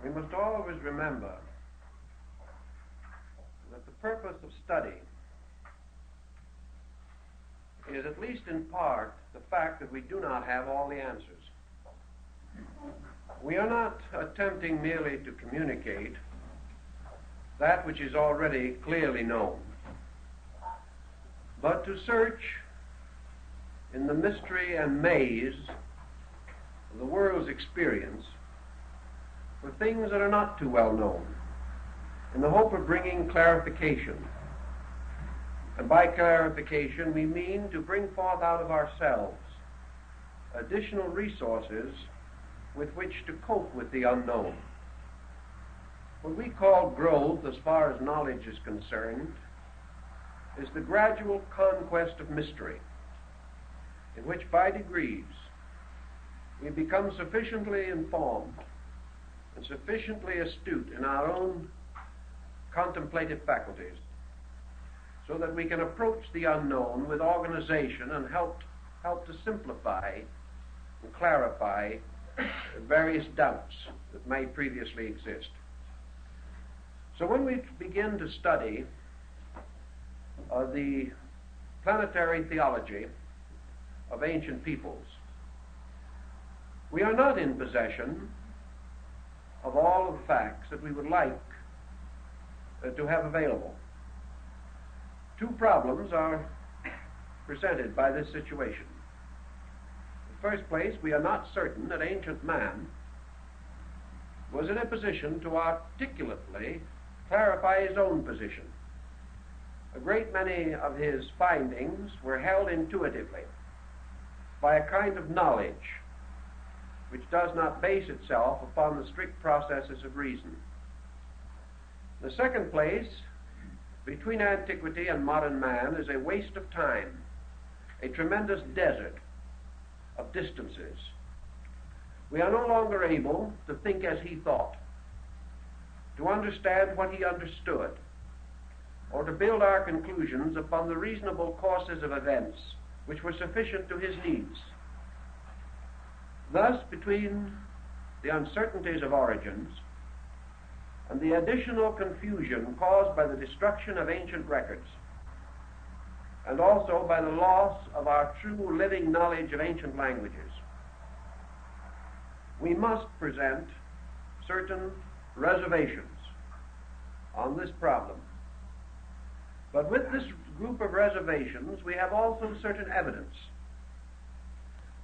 We must always remember that the purpose of study is, at least in part, the fact that we do not have all the answers. We are not attempting merely to communicate that which is already clearly known, but to search in the mystery and maze of the world's experience for things that are not too well known, in the hope of bringing clarification. And by clarification, we mean to bring forth out of ourselves additional resources with which to cope with the unknown. What we call growth, as far as knowledge is concerned, is the gradual conquest of mystery, in which by degrees we become sufficiently informed and sufficiently astute in our own contemplative faculties so that we can approach the unknown with organization and help to simplify and clarify various doubts that may previously exist. So when we begin to study the planetary theology of ancient peoples, we are not in possession of all of the facts that we would like to have available. Two problems are presented by this situation. In the first place, we are not certain that ancient man was in a position to articulately clarify his own position. A great many of his findings were held intuitively by a kind of knowledge which does not base itself upon the strict processes of reason. In the second place, between antiquity and modern man is a waste of time, a tremendous desert of distances. We are no longer able to think as he thought, to understand what he understood, or to build our conclusions upon the reasonable courses of events which were sufficient to his needs. Thus, between the uncertainties of origins and the additional confusion caused by the destruction of ancient records, and also by the loss of our true living knowledge of ancient languages, we must present certain reservations on this problem. But with this group of reservations, we have also certain evidence,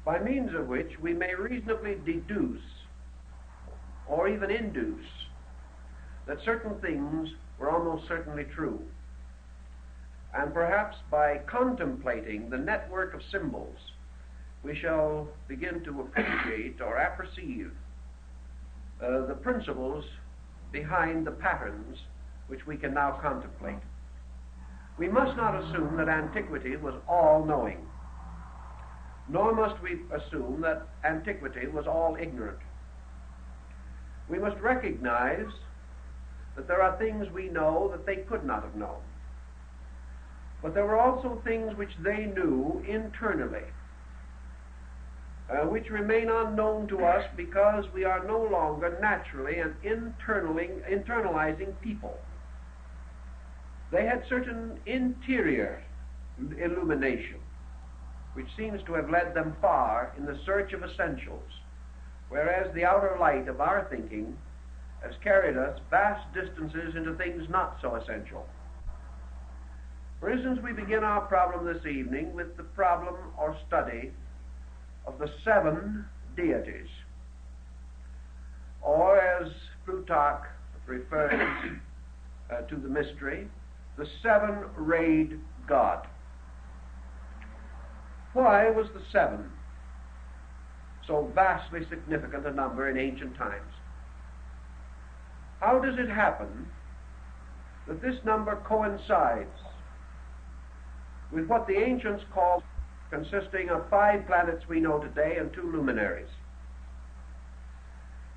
by means of which we may reasonably deduce or even induce that certain things were almost certainly true. And perhaps by contemplating the network of symbols, we shall begin to appreciate or apperceive the principles behind the patterns which we can now contemplate. We must not assume that antiquity was all-knowing, nor must we assume that antiquity was all ignorant. We must recognize that there are things we know that they could not have known. But there were also things which they knew internally, which remain unknown to us because we are no longer naturally and internalizing people. They had certain interior illumination, which seems to have led them far in the search of essentials, whereas the outer light of our thinking has carried us vast distances into things not so essential. For instance, we begin our problem this evening with the problem or study of the seven deities, or as Plutarch refers to the mystery, the seven-rayed God. Why was the seven so vastly significant a number in ancient times? How does it happen that this number coincides with what the ancients called, consisting of 5 planets we know today and 2 luminaries?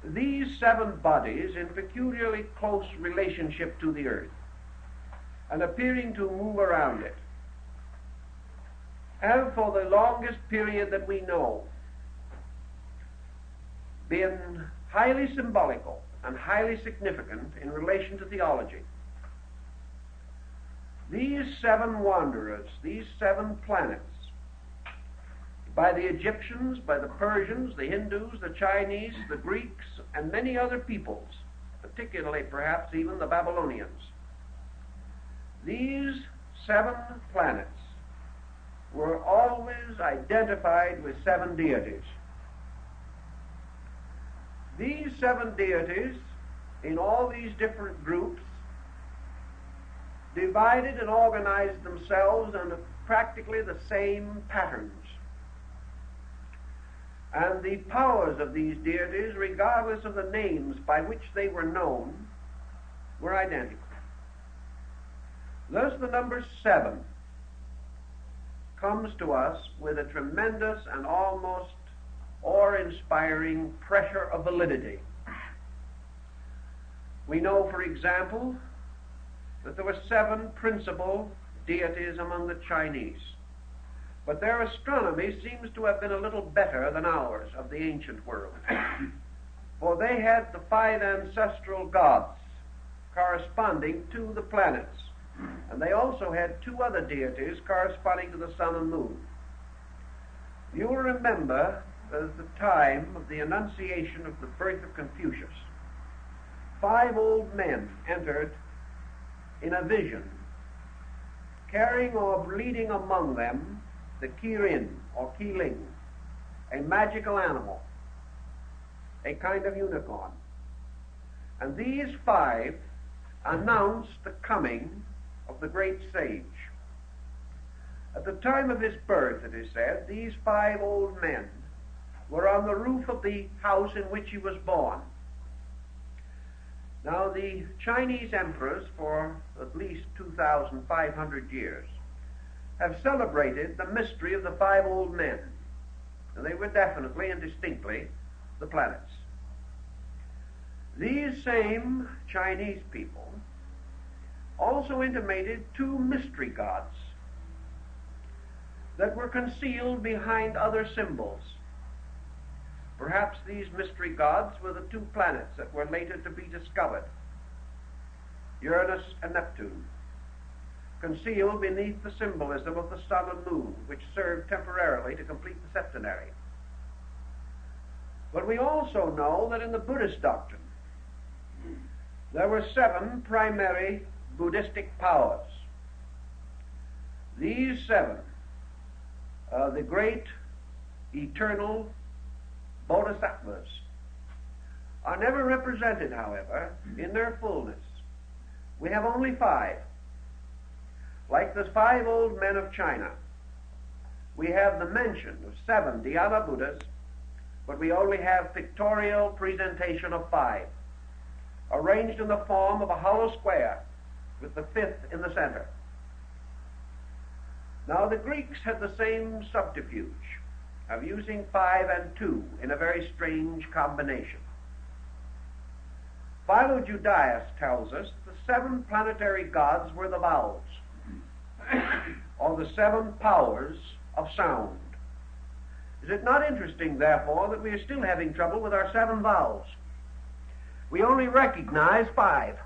These 7 bodies, in peculiarly close relationship to the earth and appearing to move around it, have for the longest period that we know been highly symbolical and highly significant in relation to theology. These 7 wanderers, these 7 planets, by the Egyptians, by the Persians, the Hindus, the Chinese, the Greeks, and many other peoples, particularly perhaps even the Babylonians. These 7 planets were always identified with 7 deities. These 7 deities, in all these different groups, divided and organized themselves under practically the same patterns. And the powers of these deities, regardless of the names by which they were known, were identical. Thus the number 7 comes to us with a tremendous and almost awe-inspiring pressure of validity. We know, for example, that there were 7 principal deities among the Chinese. But their astronomy seems to have been a little better than ours of the ancient world. For they had the 5 ancestral gods corresponding to the planets. And they also had 2 other deities corresponding to the sun and moon. You will remember that at the time of the Annunciation of the birth of Confucius, 5 old men entered in a vision, carrying or leading among them the Kirin or Kiling, a magical animal, a kind of unicorn. And these 5 announced the coming of the great sage. At the time of his birth, it is said, these 5 old men were on the roof of the house in which he was born. Now, the Chinese emperors, for at least 2,500 years, have celebrated the mystery of the 5 old men. And they were definitely and distinctly the planets. These same Chinese people also intimated 2 mystery gods that were concealed behind other symbols. Perhaps these mystery gods were the 2 planets that were later to be discovered, Uranus and Neptune, concealed beneath the symbolism of the sun and moon, which served temporarily to complete the septenary. But we also know that in the Buddhist doctrine, there were 7 primary Buddhistic powers. These 7, the great eternal bodhisattvas, are never represented, however, in their fullness. We have only 5. Like the 5 old men of China, we have the mention of 7 Dhyana Buddhas, but we only have pictorial presentation of 5, arranged in the form of a hollow square, with the 5th in the center. Now, the Greeks had the same subterfuge of using 5 and 2 in a very strange combination. Philo-Judaeus tells us the 7 planetary gods were the vowels, or the 7 powers of sound. Is it not interesting, therefore, that we are still having trouble with our 7 vowels? We only recognize 5.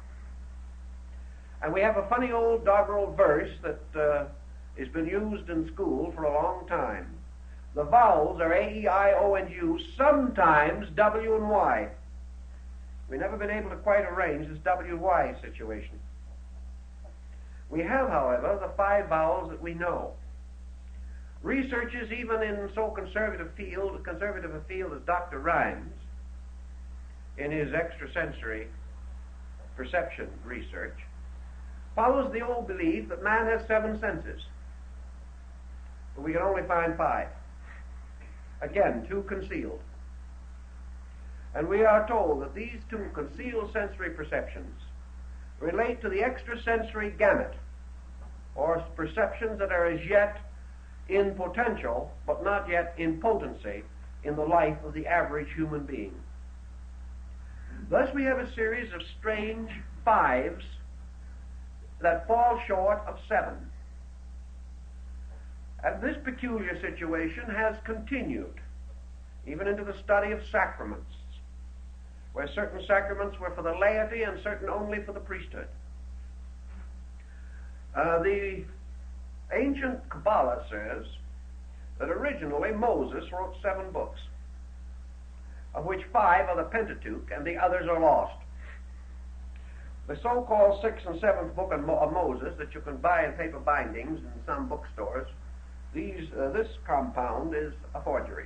And we have a funny old doggerel verse that has been used in school for a long time. The vowels are A, E, I, O, and U, sometimes W and Y. We've never been able to quite arrange this W-Y situation. We have, however, the 5 vowels that we know. Researchers, even in so conservative a field as Dr. Rhimes, in his extrasensory perception research, follows the old belief that man has 7 senses, but we can only find 5. Again, 2 concealed. And we are told that these 2 concealed sensory perceptions relate to the extrasensory gamut, or perceptions that are as yet in potential, but not yet in potency, in the life of the average human being. Thus we have a series of strange 5s that fall short of 7. And this peculiar situation has continued even into the study of sacraments, where certain sacraments were for the laity and certain only for the priesthood. The ancient Kabbalah says that originally Moses wrote 7 books, of which 5 are the Pentateuch and the others are lost. The so-called 6th and 7th book of Moses that you can buy in paper bindings in some bookstores, this compound is a forgery,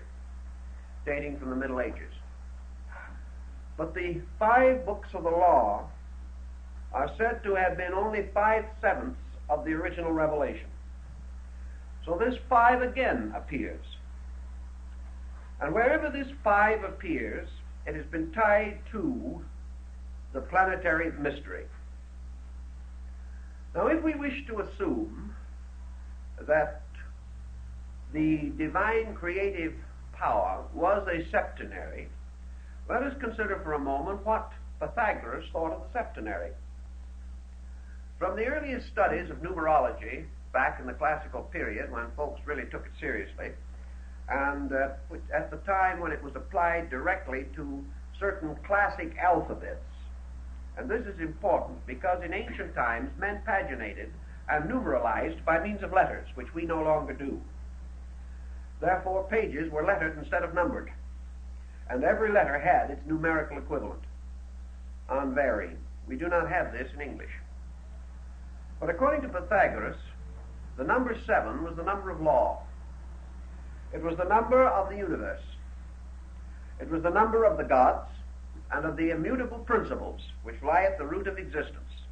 dating from the Middle Ages. But the 5 books of the law are said to have been only 5/7 of the original revelation. So this 5 again appears. And wherever this 5 appears, it has been tied to the planetary mystery. Now, if we wish to assume that the divine creative power was a septenary, let us consider for a moment what Pythagoras thought of the septenary. From the earliest studies of numerology, back in the classical period when folks really took it seriously, and at the time when it was applied directly to certain classic alphabets. And this is important because in ancient times men paginated and numeralized by means of letters, which we no longer do. Therefore, pages were lettered instead of numbered, and every letter had its numerical equivalent, unvarying. We do not have this in English. But according to Pythagoras, the number 7 was the number of law. It was the number of the universe. It was the number of the gods and of the immutable principles which lie at the root of existence.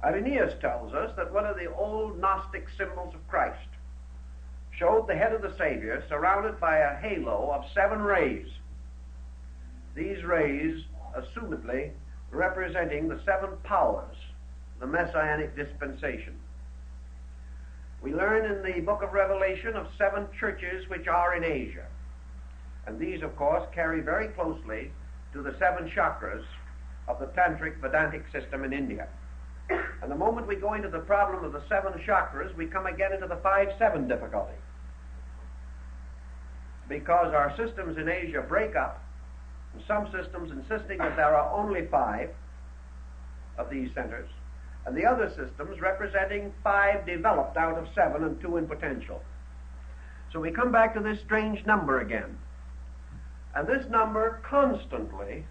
Irenaeus tells us that one of the old Gnostic symbols of Christ showed the head of the Savior surrounded by a halo of 7 rays. These rays, assumedly, representing the 7 powers, the Messianic dispensation. We learn in the book of Revelation of 7 churches which are in Asia. And these, of course, carry very closely to the 7 chakras of the Tantric Vedantic system in India. And the moment we go into the problem of the 7 chakras, we come again into the 5-7 difficulty. Because our systems in Asia break up, and some systems insisting that there are only 5 of these centers, and the other systems representing 5 developed out of 7 and 2 in potential. So we come back to this strange number again. And this number constantly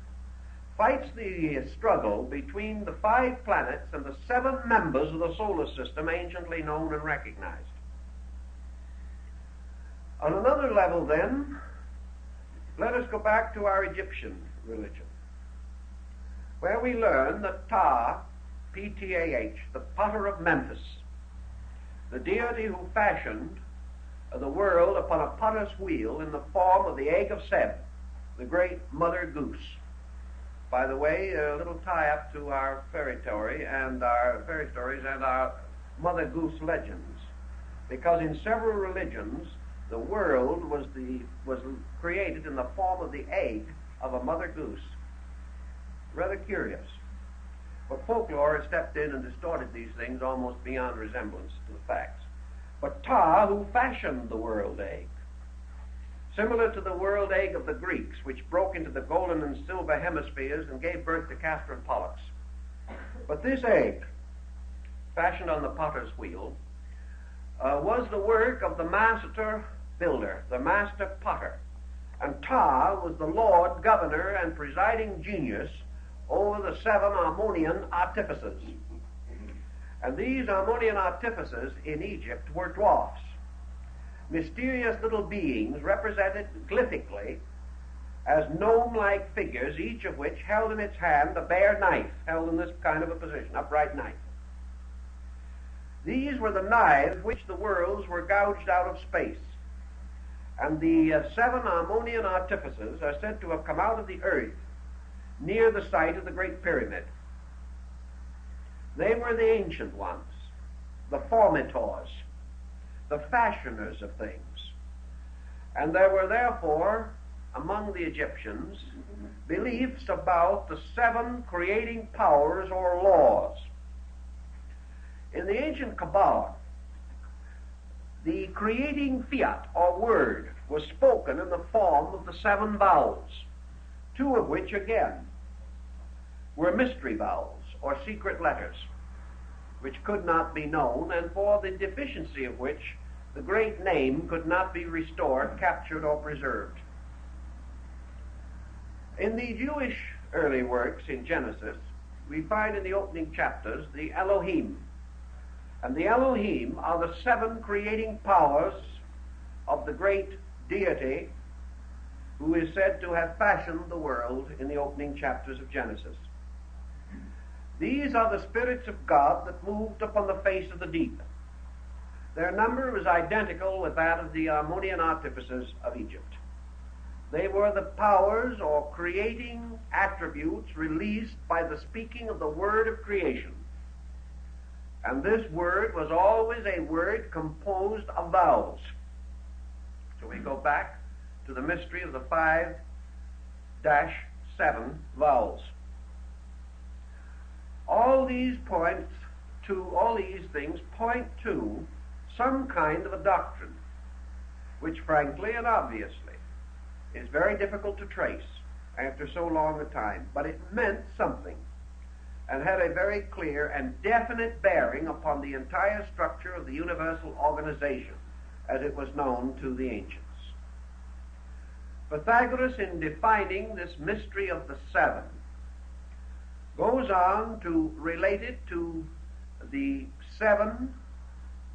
fights the struggle between the 5 planets and the 7 members of the solar system anciently known and recognized. On another level then, let us go back to our Egyptian religion, where we learn that Ptah, P-T-A-H, the potter of Memphis, the deity who fashioned the world upon a potter's wheel in the form of the egg of Seb, the great mother goose. By the way, a little tie-up to our fairy stories and our mother goose legends, because in several religions the world was created in the form of the egg of a mother goose. Rather curious. But folklore has stepped in and distorted these things almost beyond resemblance to the facts. But Ptah, who fashioned the world egg, similar to the world egg of the Greeks, which broke into the golden and silver hemispheres and gave birth to Castor and Pollux. But this egg, fashioned on the potter's wheel, was the work of the master builder, the master potter. And Ptah was the lord, governor, and presiding genius over the 7 Harmonian artificers. And these Harmonian artificers in Egypt were dwarfs, mysterious little beings represented glyphically as gnome-like figures, each of which held in its hand a bare knife, held in this kind of a position, upright knife. These were the knives which the worlds were gouged out of space. And the 7 Harmonian artificers are said to have come out of the earth near the site of the Great Pyramid. They were the ancient ones, the formitors, the fashioners of things. And there were therefore among the Egyptians beliefs about the 7 creating powers or laws. In the ancient Kabbalah, the creating fiat or word was spoken in the form of the 7 vowels. two of which, again, were mystery vowels, or secret letters, which could not be known, and for the deficiency of which the great name could not be restored, captured, or preserved. In the Jewish early works in Genesis, we find in the opening chapters the Elohim. And the Elohim are the seven creating powers of the great deity who is said to have fashioned the world in the opening chapters of Genesis. These are the spirits of God that moved upon the face of the deep. Their number was identical with that of the Harmonian artificers of Egypt. They were the powers or creating attributes released by the speaking of the word of creation. And this word was always a word composed of vowels. So we go back to the mystery of the 5-7 vowels. All these things point to some kind of a doctrine, which frankly and obviously is very difficult to trace after so long a time, but it meant something and had a very clear and definite bearing upon the entire structure of the universal organization as it was known to the ancients. Pythagoras, in defining this mystery of the seven, goes on to relate it to the seven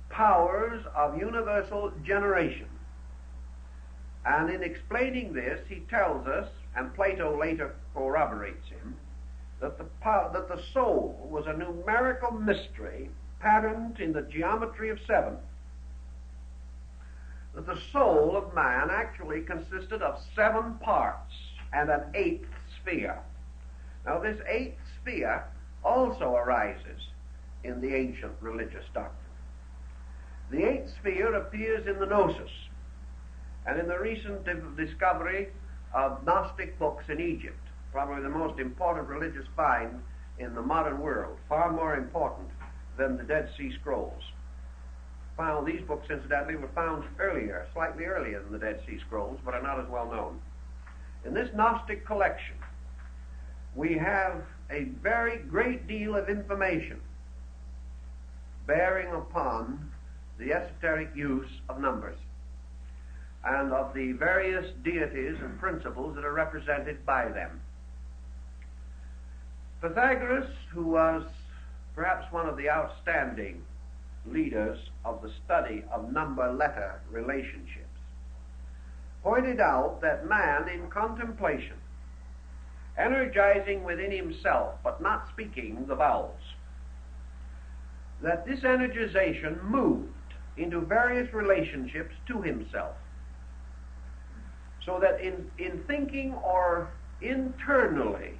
powers of universal generation. And in explaining this, he tells us, and Plato later corroborates him, that the soul was a numerical mystery patterned in the geometry of seven. That the soul of man actually consisted of 7 parts and an 8th sphere. Now this 8th sphere also arises in the ancient religious doctrine. The 8th sphere appears in the Gnosis and in the recent discovery of Gnostic books in Egypt, probably the most important religious find in the modern world, far more important than the Dead Sea Scrolls. These books, incidentally, were found earlier, slightly earlier than the Dead Sea Scrolls, but are not as well known. In this Gnostic collection, we have a very great deal of information bearing upon the esoteric use of numbers and of the various deities and principles that are represented by them. Pythagoras, who was perhaps one of the outstanding leaders of the study of number-letter relationships, pointed out that man in contemplation, energizing within himself but not speaking the vowels, that this energization moved into various relationships to himself, so that in thinking or internally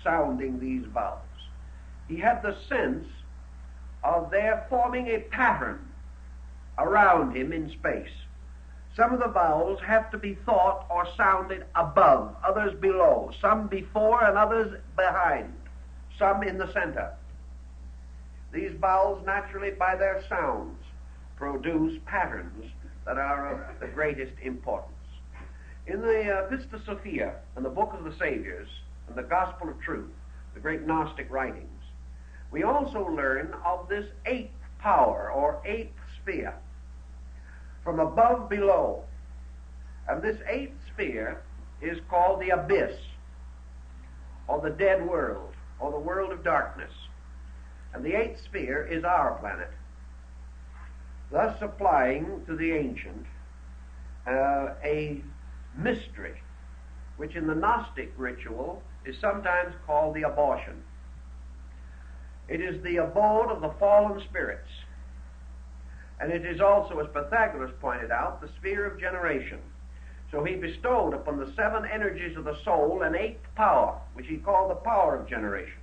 sounding these vowels, he had the sense of their forming a pattern around him in space. Some of the vowels have to be thought or sounded above, others below, some before and others behind, some in the center. These vowels naturally, by their sounds, produce patterns that are of the greatest importance. In the Vista Sophia, and the Book of the Saviors, and the Gospel of Truth, the great Gnostic writings, we also learn of this 8th power, or 8th sphere, from above below. And this 8th sphere is called the abyss, or the dead world, or the world of darkness. And the 8th sphere is our planet, thus supplying to the ancient a mystery, which in the Gnostic ritual is sometimes called the abortion. It is the abode of the fallen spirits, and it is also, as Pythagoras pointed out, the sphere of generation. So he bestowed upon the 7 energies of the soul an 8th power, which he called the power of generation.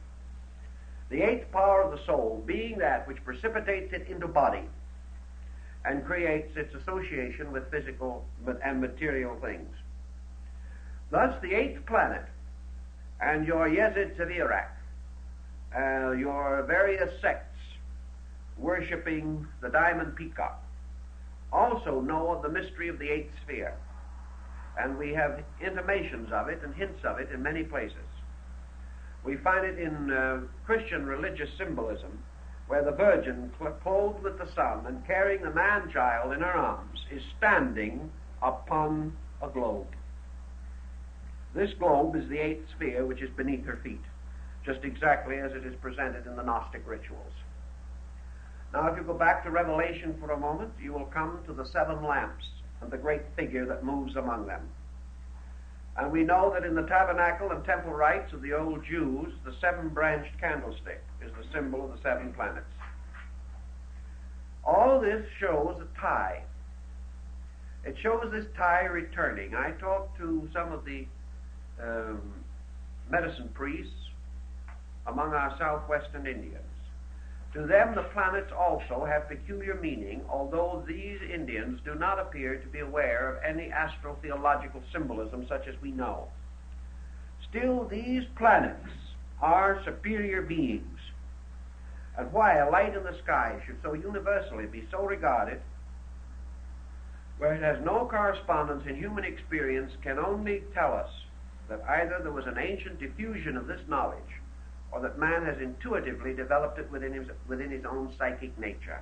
The 8th power of the soul being that which precipitates it into body and creates its association with physical and material things. Thus the 8th planet and your Yezid Sevirak, your various sects worshipping the diamond peacock, also know of the mystery of the 8th sphere. and we have intimations of it and hints of it in many places. We find it in Christian religious symbolism, where the Virgin, clothed with the sun and carrying the man-child in her arms, is standing upon a globe. This globe is the eighth sphere which is beneath her feet, just exactly as it is presented in the Gnostic rituals. Now, if you go back to Revelation for a moment, you will come to the seven lamps and the great figure that moves among them. And we know that in the tabernacle and temple rites of the old Jews, the seven-branched candlestick is the symbol of the seven planets. All this shows a tie. It shows this tie returning. I talked to some of the medicine priests among our southwestern Indians. To them, the planets also have peculiar meaning, although these Indians do not appear to be aware of any astrotheological symbolism such as we know. Still, these planets are superior beings. And why a light in the sky should so universally be so regarded, where it has no correspondence in human experience, can only tell us that either there was an ancient diffusion of this knowledge, or that man has intuitively developed it within his own psychic nature.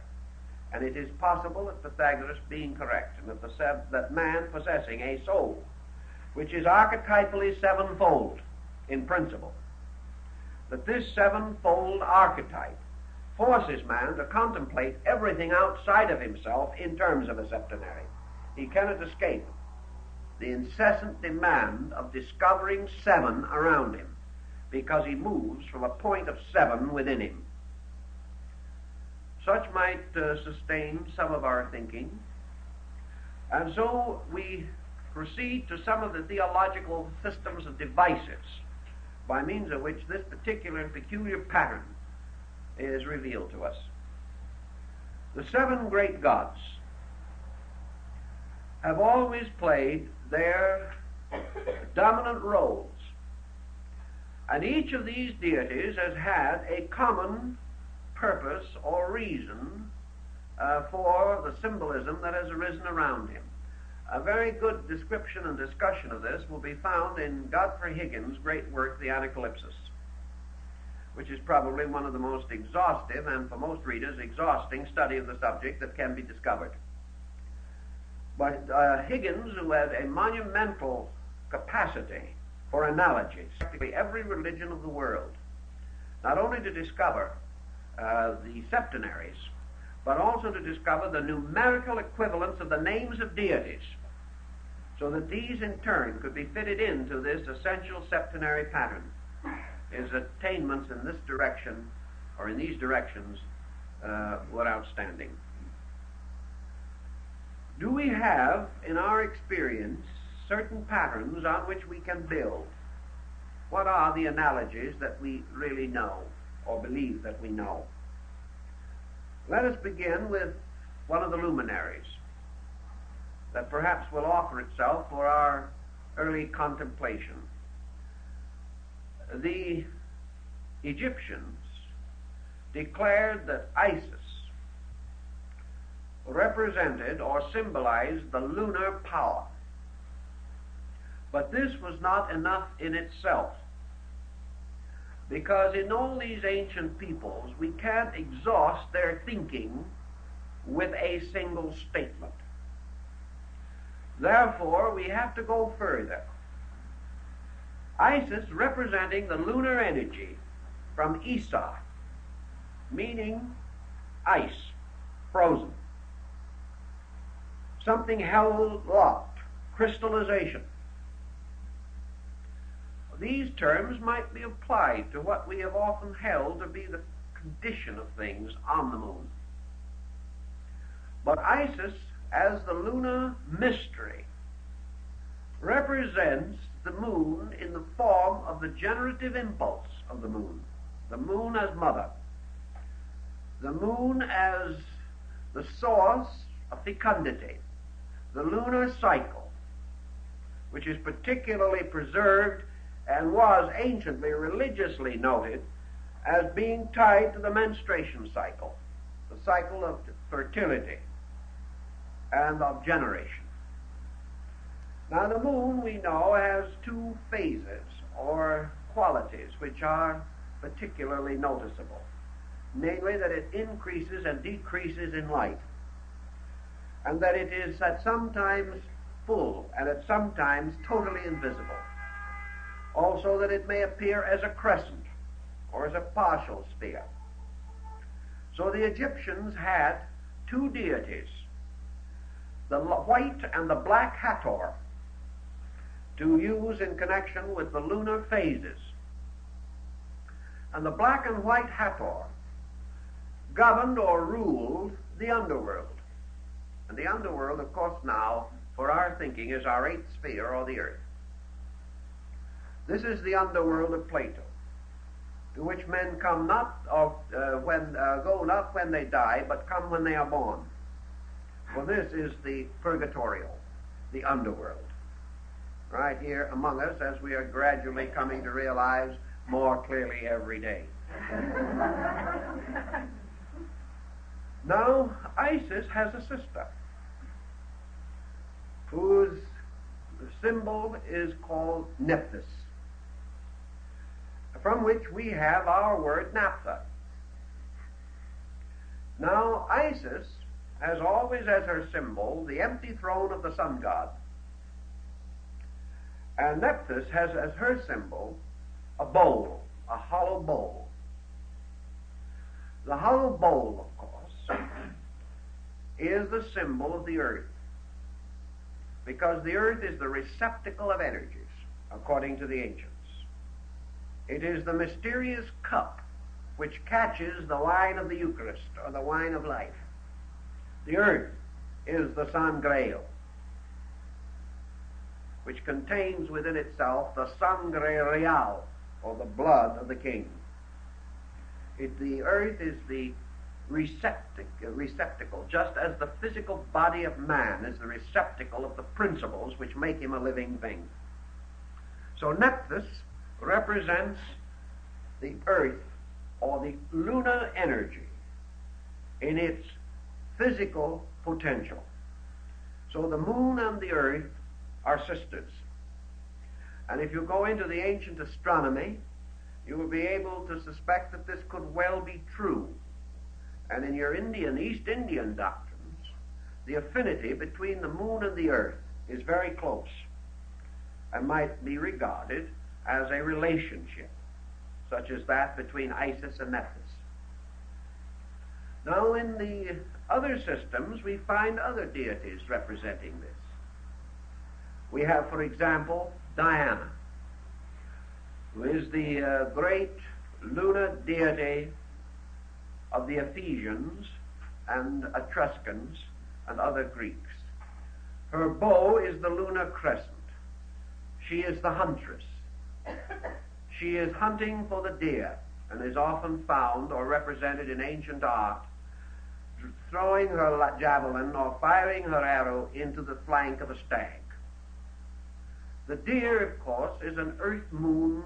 And it is possible that Pythagoras being correct, and that man possessing a soul, which is archetypally sevenfold in principle, that this sevenfold archetype forces man to contemplate everything outside of himself in terms of a septenary. He cannot escape the incessant demand of discovering seven around him, because he moves from a point of seven within him. Such might sustain some of our thinking, and so we proceed to some of the theological systems of devices by means of which this particular and peculiar pattern is revealed to us. The seven great gods have always played their dominant roles, and each of these deities has had a common purpose or reason for the symbolism that has arisen around him. A very good description and discussion of this will be found in Godfrey Higgins' great work, The Anacalypsis, which is probably one of the most exhaustive and, for most readers, exhausting study of the subject that can be discovered. But Higgins, who had a monumental capacity for analogies, practically every religion of the world, not only to discover the septenaries, but also to discover the numerical equivalents of the names of deities, so that these in turn could be fitted into this essential septenary pattern. His attainments in this direction, or in these directions, were outstanding. Do we have, in our experience, certain patterns on which we can build? What are the analogies that we really know, or believe that we know? Let us begin with one of the luminaries that perhaps will offer itself for our early contemplation. The Egyptians declared that Isis represented or symbolized the lunar power. But this was not enough in itself, because in all these ancient peoples we can't exhaust their thinking with a single statement. Therefore, we have to go further. Isis representing the lunar energy from Isa, meaning ice, frozen, something held locked, crystallization. These terms might be applied to what we have often held to be the condition of things on the moon. But Isis, as the lunar mystery, represents the moon in the form of the generative impulse of the moon as mother, the moon as the source of fecundity, the lunar cycle, which is particularly preserved and was anciently religiously noted as being tied to the menstruation cycle, the cycle of fertility and of generation. Now the moon, we know, has two phases or qualities which are particularly noticeable. Namely, that it increases and decreases in light, and that it is at sometimes full and at sometimes totally invisible. Also that it may appear as a crescent or as a partial sphere. So the Egyptians had two deities, the white and the black Hathor, to use in connection with the lunar phases. And the black and white Hathor governed or ruled the underworld. And the underworld, of course, now, for our thinking, is our eighth sphere, or the earth. This is the underworld of Plato, to which men come not go not when they die, but come when they are born. For this is the purgatorial, the underworld, right here among us, as we are gradually coming to realize more clearly every day. Now, Isis has a sister whose symbol is called Nephthys, from which we have our word naphtha. Now, Isis has always as her symbol the empty throne of the sun god, and Nephthys has as her symbol a bowl, a hollow bowl. The hollow bowl, of course, is the symbol of the earth, because the earth is the receptacle of energies, according to the ancients. It is the mysterious cup which catches the wine of the Eucharist, or the wine of life. The earth is the sangreal, which contains within itself the sangre real, or the blood of the king. The earth is the receptacle, just as the physical body of man is the receptacle of the principles which make him a living thing. So Nephthys represents the earth, or the lunar energy, in its physical potential. So the moon and the earth are sisters. And if you go into the ancient astronomy, you will be able to suspect that this could well be true. And in your East Indian doctrines, the affinity between the moon and the earth is very close and might be regarded as a relationship, such as that between Isis and Nephthys. Now, in the other systems, we find other deities representing this. We have, for example, Diana, who is the great lunar deity of the Ephesians and Etruscans and other Greeks. Her bow is the lunar crescent. She is the huntress. She is hunting for the deer, and is often found or represented in ancient art throwing her javelin or firing her arrow into the flank of a stag. The deer, of course, is an earth-moon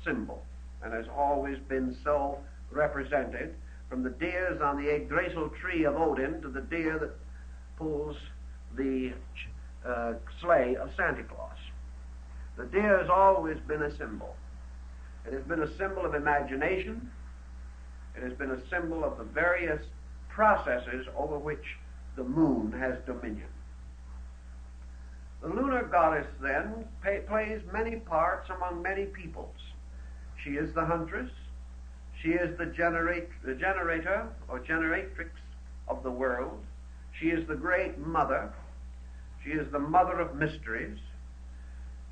symbol, and has always been so represented, from the deers on the Yggdrasil tree of Odin to the deer that pulls the sleigh of Santa Claus. The deer has always been a symbol. It has been a symbol of imagination. It has been a symbol of the various processes over which the moon has dominion. The lunar goddess, then, plays many parts among many peoples. She is the huntress. She is the generator or generatrix of the world. She is the great mother. She is the mother of mysteries.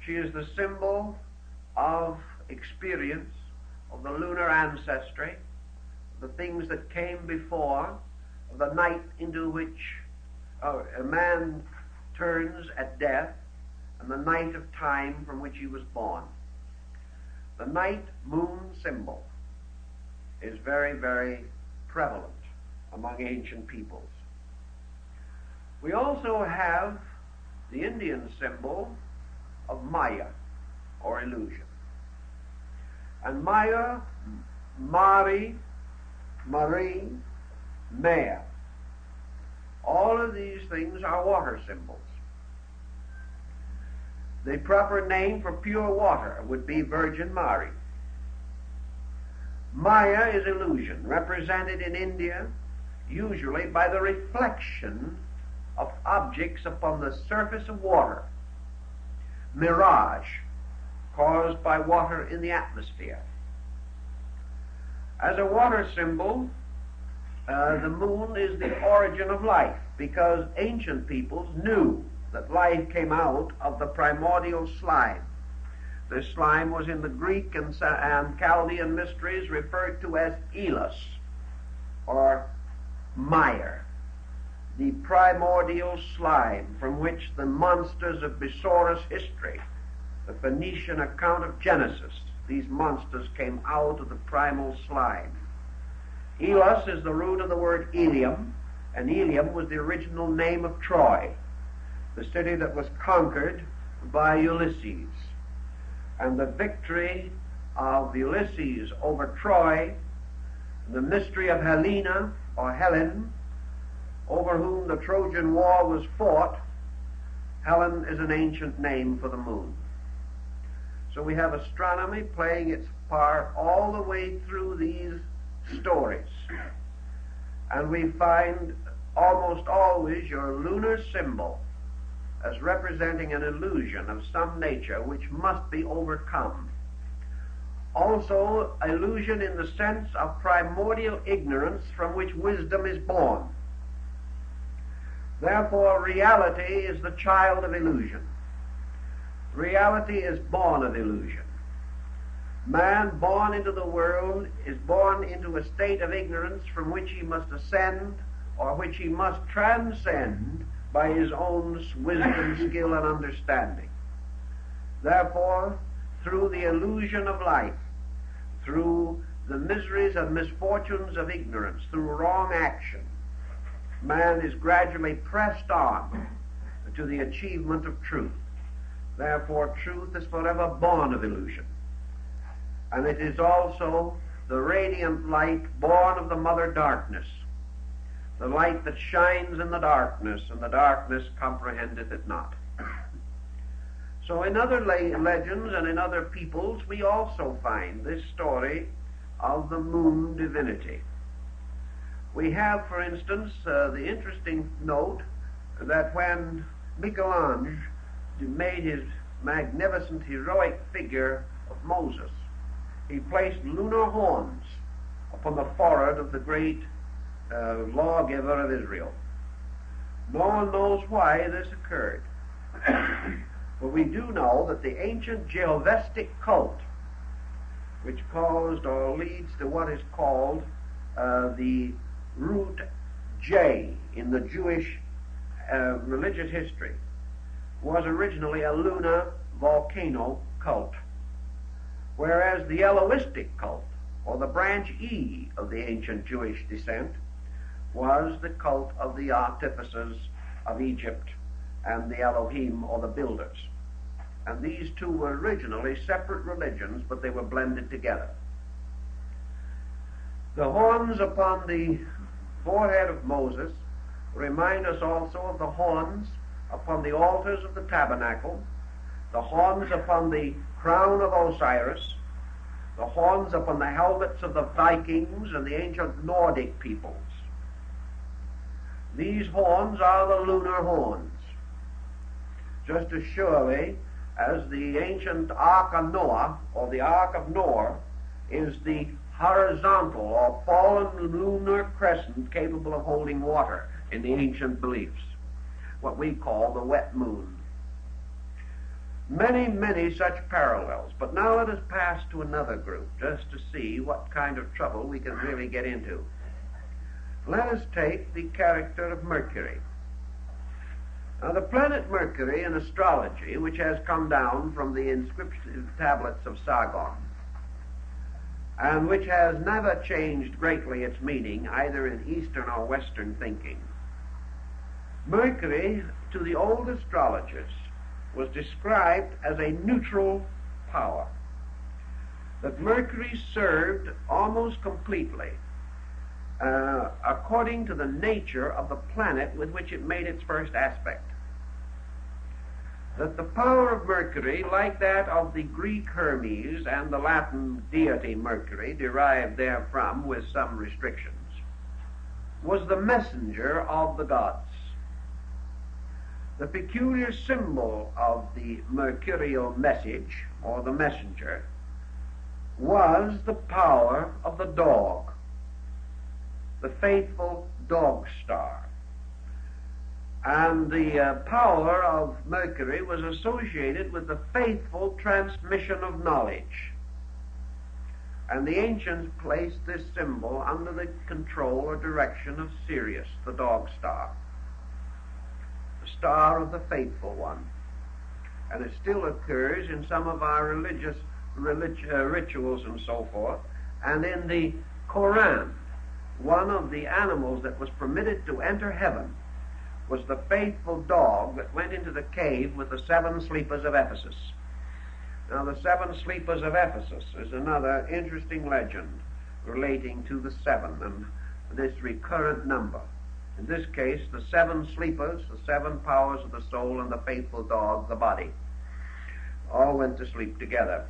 She is the symbol of experience, of the lunar ancestry, the things that came before, the night into which a man turns at death, and the night of time from which he was born. The night-moon symbol is very, very prevalent among ancient peoples. We also have the Indian symbol of Maya, or illusion. And Maya, Mari, Marie, Maya, all of these things are water symbols. The proper name for pure water would be Virgin Mary. Maya is illusion, represented in India usually by the reflection of objects upon the surface of water. Mirage, caused by water in the atmosphere. As a water symbol, the moon is the origin of life, because ancient peoples knew that life came out of the primordial slime. This slime was in the Greek and Chaldean mysteries referred to as Elos, or mire, the primordial slime from which the monsters of Besorah's history, the Phoenician account of Genesis, these monsters came out of the primal slime. Elos is the root of the word Ilium, and Ilium was the original name of Troy, the city that was conquered by Ulysses. And the victory of Ulysses over Troy, the mystery of Helena, or Helen, over whom the Trojan War was fought, Helen is an ancient name for the moon. So we have astronomy playing its part all the way through these stories. And we find almost always your lunar symbol as representing an illusion of some nature which must be overcome. Also, illusion in the sense of primordial ignorance from which wisdom is born. Therefore, reality is the child of illusion. Reality is born of illusion. Man born into the world is born into a state of ignorance from which he must ascend, or which he must transcend by his own wisdom, skill, and understanding. Therefore, through the illusion of life, through the miseries and misfortunes of ignorance, through wrong action, man is gradually pressed on to the achievement of truth. Therefore, truth is forever born of illusion. And it is also the radiant light born of the mother darkness, the light that shines in the darkness, and the darkness comprehendeth it not. So in other legends and in other peoples, we also find this story of the moon divinity. We have, for instance, the interesting note that when Michelangelo made his magnificent heroic figure of Moses, he placed lunar horns upon the forehead of the great lawgiver of Israel. No one knows why this occurred. But we do know that the ancient Geographic cult, which caused or leads to what is called the root J in the Jewish religious history, was originally a lunar volcano cult, whereas the Elohistic cult, or the branch E of the ancient Jewish descent, was the cult of the artificers of Egypt and the Elohim, or the builders. And these two were originally separate religions, but they were blended together. The horns upon the forehead of Moses remind us also of the horns upon the altars of the tabernacle, the horns upon the crown of Osiris, the horns upon the helmets of the Vikings and the ancient Nordic peoples. These horns are the lunar horns, just as surely as the ancient Ark of Noah, or the Ark of Noah, is the horizontal or fallen lunar crescent capable of holding water in the ancient beliefs, what we call the wet moon. Many, many such parallels. But now let us pass to another group, just to see what kind of trouble we can really get into. Let us take the character of Mercury. Now, the planet Mercury in astrology, which has come down from the inscription tablets of Sargon, and which has never changed greatly its meaning, either in Eastern or Western thinking. Mercury, to the old astrologers, was described as a neutral power. That Mercury served almost completely according to the nature of the planet with which it made its first aspect. that the power of Mercury, like that of the Greek Hermes and the Latin deity Mercury, derived therefrom with some restrictions, was the messenger of the gods. The peculiar symbol of the mercurial message, or the messenger, was the power of the dog, the faithful dog star. And the power of Mercury was associated with the faithful transmission of knowledge. And the ancients placed this symbol under the control or direction of Sirius, the dog star, the star of the faithful one. And it still occurs in some of our religious rituals and so forth. And in the Quran, one of the animals that was permitted to enter heaven was the faithful dog that went into the cave with the 7 sleepers of Ephesus. Now, the 7 sleepers of Ephesus is another interesting legend relating to the 7 and this recurrent number. In this case, the 7 sleepers, the 7 powers of the soul, and the faithful dog, the body, all went to sleep together.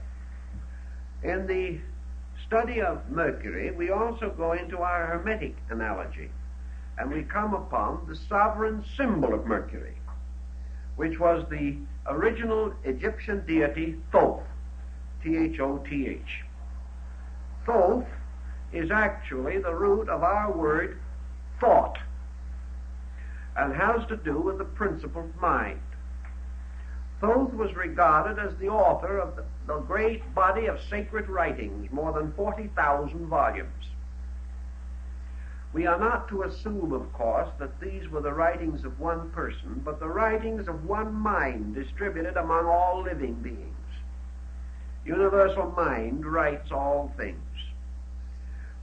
In the study of Mercury, we also go into our Hermetic analogy, and we come upon the sovereign symbol of Mercury, which was the original Egyptian deity Thoth, T-H-O-T-H. Thoth is actually the root of our word thought, and has to do with the principle of mind. Thoth was regarded as the author of the great body of sacred writings, more than 40,000 volumes. We are not to assume, of course, that these were the writings of one person, but the writings of one mind distributed among all living beings. Universal mind writes all things.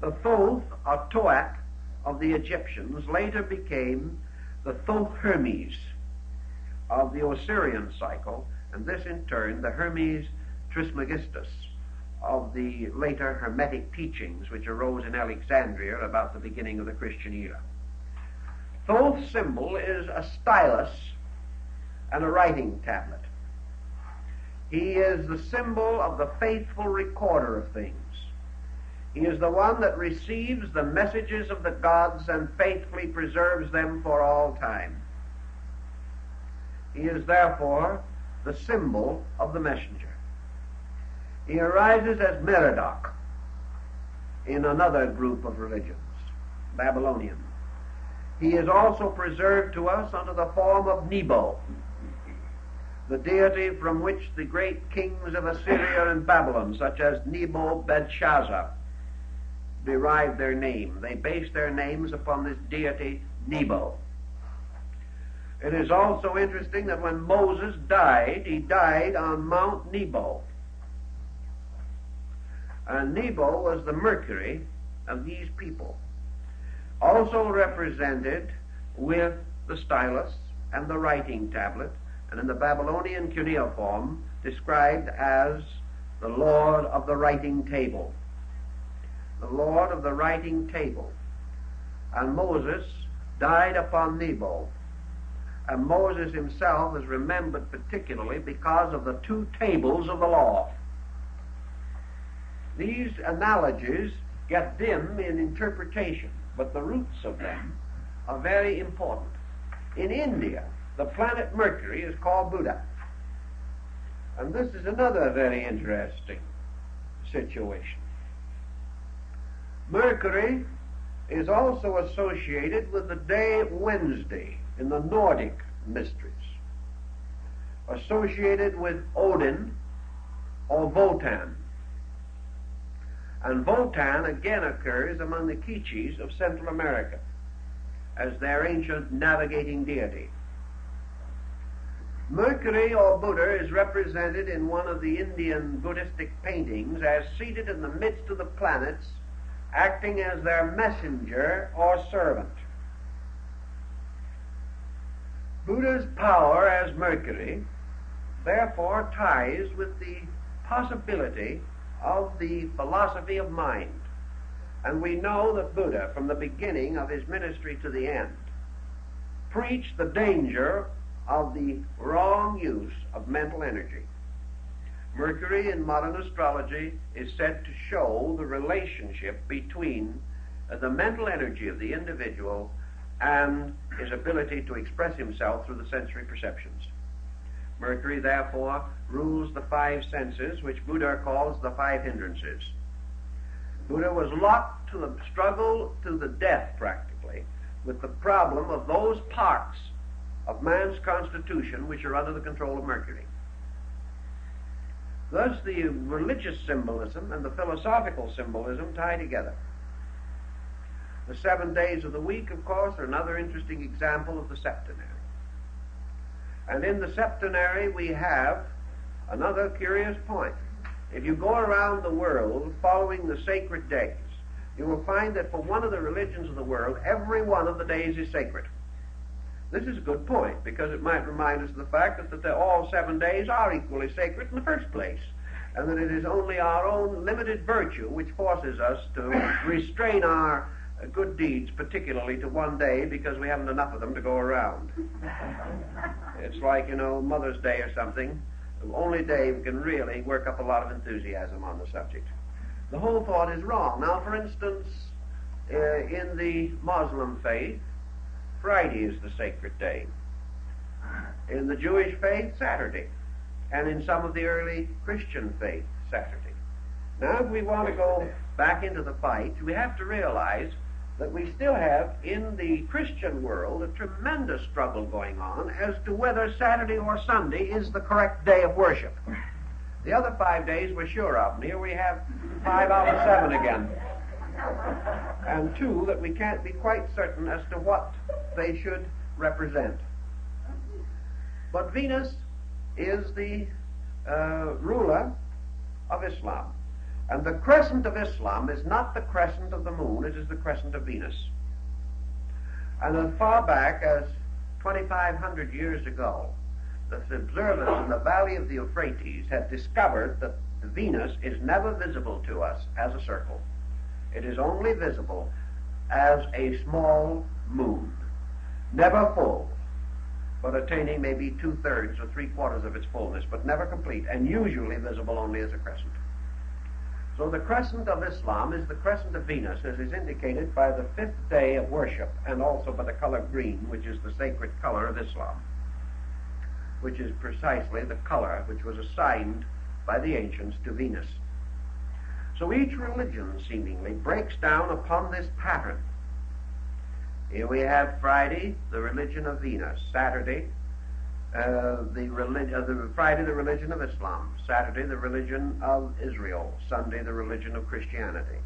The Thoth, or Toat, of the Egyptians later became the Thoth Hermes of the Osirian cycle, and this in turn the Hermes Trismegistus of the later Hermetic teachings which arose in Alexandria about the beginning of the Christian era. Thoth's symbol is a stylus and a writing tablet. He is the symbol of the faithful recorder of things. He is the one that receives the messages of the gods and faithfully preserves them for all time. He is therefore the symbol of the messenger. He arises as Merodach in another group of religions, Babylonian. He is also preserved to us under the form of Nebo, the deity from which the great kings of Assyria and Babylon, such as Nebo-Belshazzar, derived their name. They based their names upon this deity Nebo. It is also interesting that when Moses died, he died on Mount Nebo. And Nebo was the Mercury of these people, also represented with the stylus and the writing tablet, and in the Babylonian cuneiform described as the Lord of the writing table. The Lord of the writing table. And Moses died upon Nebo. And Moses himself is remembered particularly because of the 2 tables of the law. These analogies get dim in interpretation, but the roots of them are very important. In India, the planet Mercury is called Buddha. And this is another very interesting situation. Mercury is also associated with the day Wednesday in the Nordic mysteries, associated with Odin or Wotan. And Wotan again occurs among the Quiches of Central America as their ancient navigating deity. Mercury or Buddha is represented in one of the Indian Buddhistic paintings as seated in the midst of the planets, acting as their messenger or servant. Buddha's power as Mercury therefore ties with the possibility of the philosophy of mind. And we know that Buddha, from the beginning of his ministry to the end, preached the danger of the wrong use of mental energy. Mercury in modern astrology is said to show the relationship between the mental energy of the individual and his ability to express himself through the sensory perceptions. Mercury, therefore, rules the five senses, which Buddha calls the five hindrances. Buddha was locked to the struggle to the death, practically, with the problem of those parts of man's constitution which are under the control of Mercury. Thus, the religious symbolism and the philosophical symbolism tie together. The 7 days of the week, of course, are another interesting example of the septenary. And in the septenary, we have another curious point. If you go around the world following the sacred days, you will find that for one of the religions of the world, every one of the days is sacred. This is a good point, because it might remind us of the fact that all 7 days are equally sacred in the first place, and that it is only our own limited virtue which forces us to restrain our good deeds, particularly to one day, because we haven't enough of them to go around. It's like, Mother's Day or something, the only day we can really work up a lot of enthusiasm on the subject. The whole thought is wrong. Now, for instance, in the Muslim faith, Friday is the sacred day. In the Jewish faith, Saturday. And in some of the early Christian faith, Saturday. Now, if we want to go back into the fight, we have to realize that we still have, in the Christian world, a tremendous struggle going on as to whether Saturday or Sunday is the correct day of worship. The other 5 days we're sure of, and here we have 5 out of 7 again. And 2 that we can't be quite certain as to what they should represent. But Venus is the ruler of Islam. And the crescent of Islam is not the crescent of the moon, it is the crescent of Venus. And as far back as 2,500 years ago, the observers in the valley of the Euphrates had discovered that Venus is never visible to us as a circle. It is only visible as a small moon, never full, but attaining maybe 2/3 or 3/4 of its fullness, but never complete, and usually visible only as a crescent. So the crescent of Islam is the crescent of Venus, as is indicated by the 5th day of worship, and also by the color green, which is the sacred color of Islam, which is precisely the color which was assigned by the ancients to Venus. So each religion, seemingly, breaks down upon this pattern. Here we have Friday, the religion of Venus; Saturday, Friday, the religion of Islam; Saturday, the religion of Israel; Sunday, the religion of Christianity.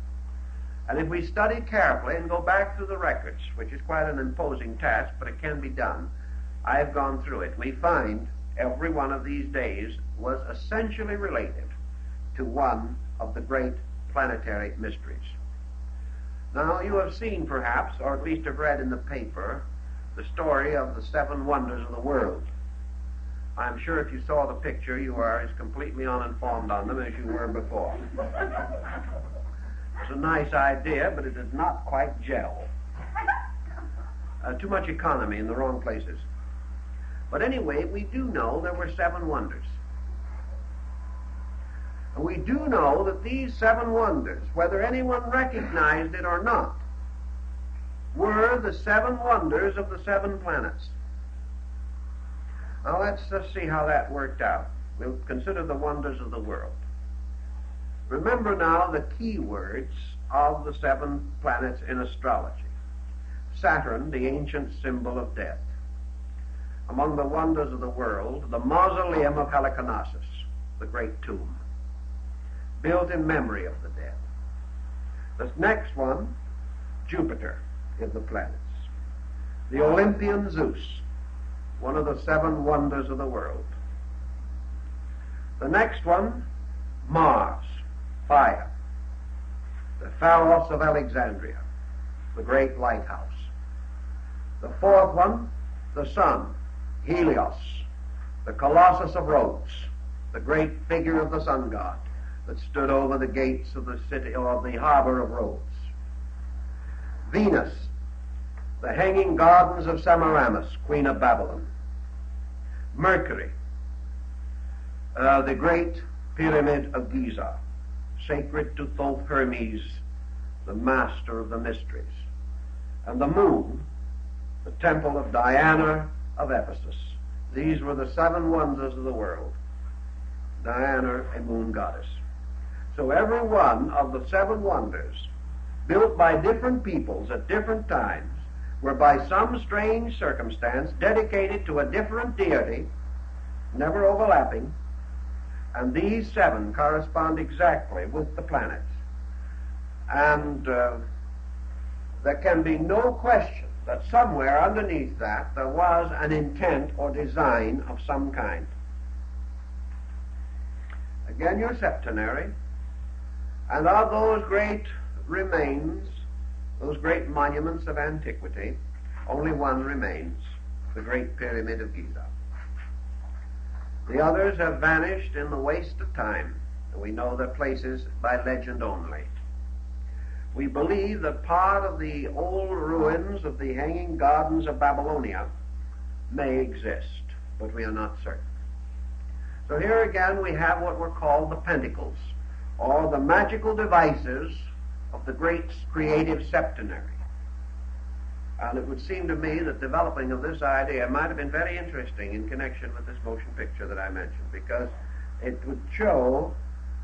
And if we study carefully and go back through the records, which is quite an imposing task, but it can be done, I have gone through it, we find every one of these days was essentially related to one of the great planetary mysteries. Now, you have seen, perhaps, or at least have read in the paper, the story of the 7 wonders of the world. I'm sure if you saw the picture, you are as completely uninformed on them as you were before. It's a nice idea, but it did not quite gel. Too much economy in the wrong places. But anyway, we do know there were 7 wonders. And we do know that these 7 wonders, whether anyone recognized it or not, were the 7 wonders of the 7 planets. Now let's just see how that worked out. We'll consider the wonders of the world. Remember now the key words of the 7 planets in astrology. Saturn, the ancient symbol of death. Among the wonders of the world, the mausoleum of Halicarnassus, the great tomb, built in memory of the dead. The next one, Jupiter in the planets. The Olympian Zeus, one of the 7 wonders of the world. The next one, Mars, fire. The Pharos of Alexandria, the great lighthouse. The 4th one, the sun, Helios, the Colossus of Rhodes, the great figure of the sun god that stood over the gates of the city, or the harbor of Rhodes. Venus, the hanging gardens of Semiramis, queen of Babylon. Mercury, the great pyramid of Giza, sacred to Thoth Hermes, the master of the mysteries, and the moon, the temple of Diana of Ephesus. These were the seven wonders of the world. Diana, a moon goddess. So every one of the seven wonders, built by different peoples at different times, were by some strange circumstance dedicated to a different deity, never overlapping, and these seven correspond exactly with the planets. And there can be no question that somewhere underneath that there was an intent or design of some kind. Again, your septenary, and of those great remains, those great monuments of antiquity, only one remains, the Great Pyramid of Giza. The others have vanished in the waste of time, and we know their places by legend only. We believe that part of the old ruins of the Hanging Gardens of Babylonia may exist, but we are not certain. So here again we have what were called the pentacles, or the magical devices of the great creative septenary. And it would seem to me that developing of this idea might have been very interesting in connection with this motion picture that I mentioned, because it would show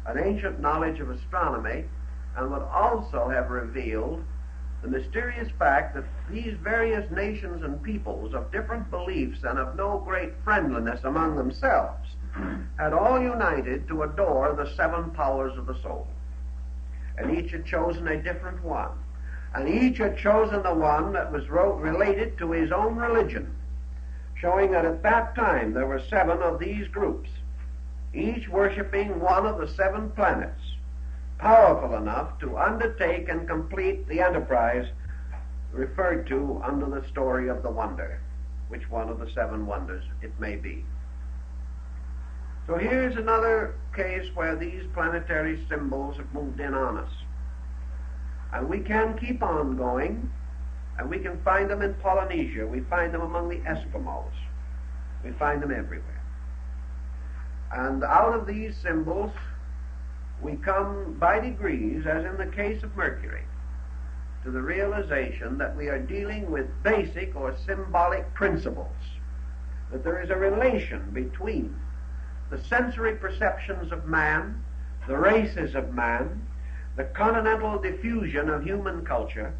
an ancient knowledge of astronomy and would also have revealed the mysterious fact that these various nations and peoples of different beliefs and of no great friendliness among themselves had all united to adore the seven powers of the soul. And each had chosen a different one. And each had chosen the one that was related to his own religion, showing that at that time there were seven of these groups, each worshiping one of the seven planets, powerful enough to undertake and complete the enterprise referred to under the story of the wonder, which one of the seven wonders it may be. So here's another case where these planetary symbols have moved in on us. And we can keep on going, and we can find them in Polynesia. We find them among the Eskimos. We find them everywhere. And out of these symbols, we come by degrees, as in the case of Mercury, to the realization that we are dealing with basic or symbolic principles, that there is a relation between the sensory perceptions of man, the races of man, the continental diffusion of human culture,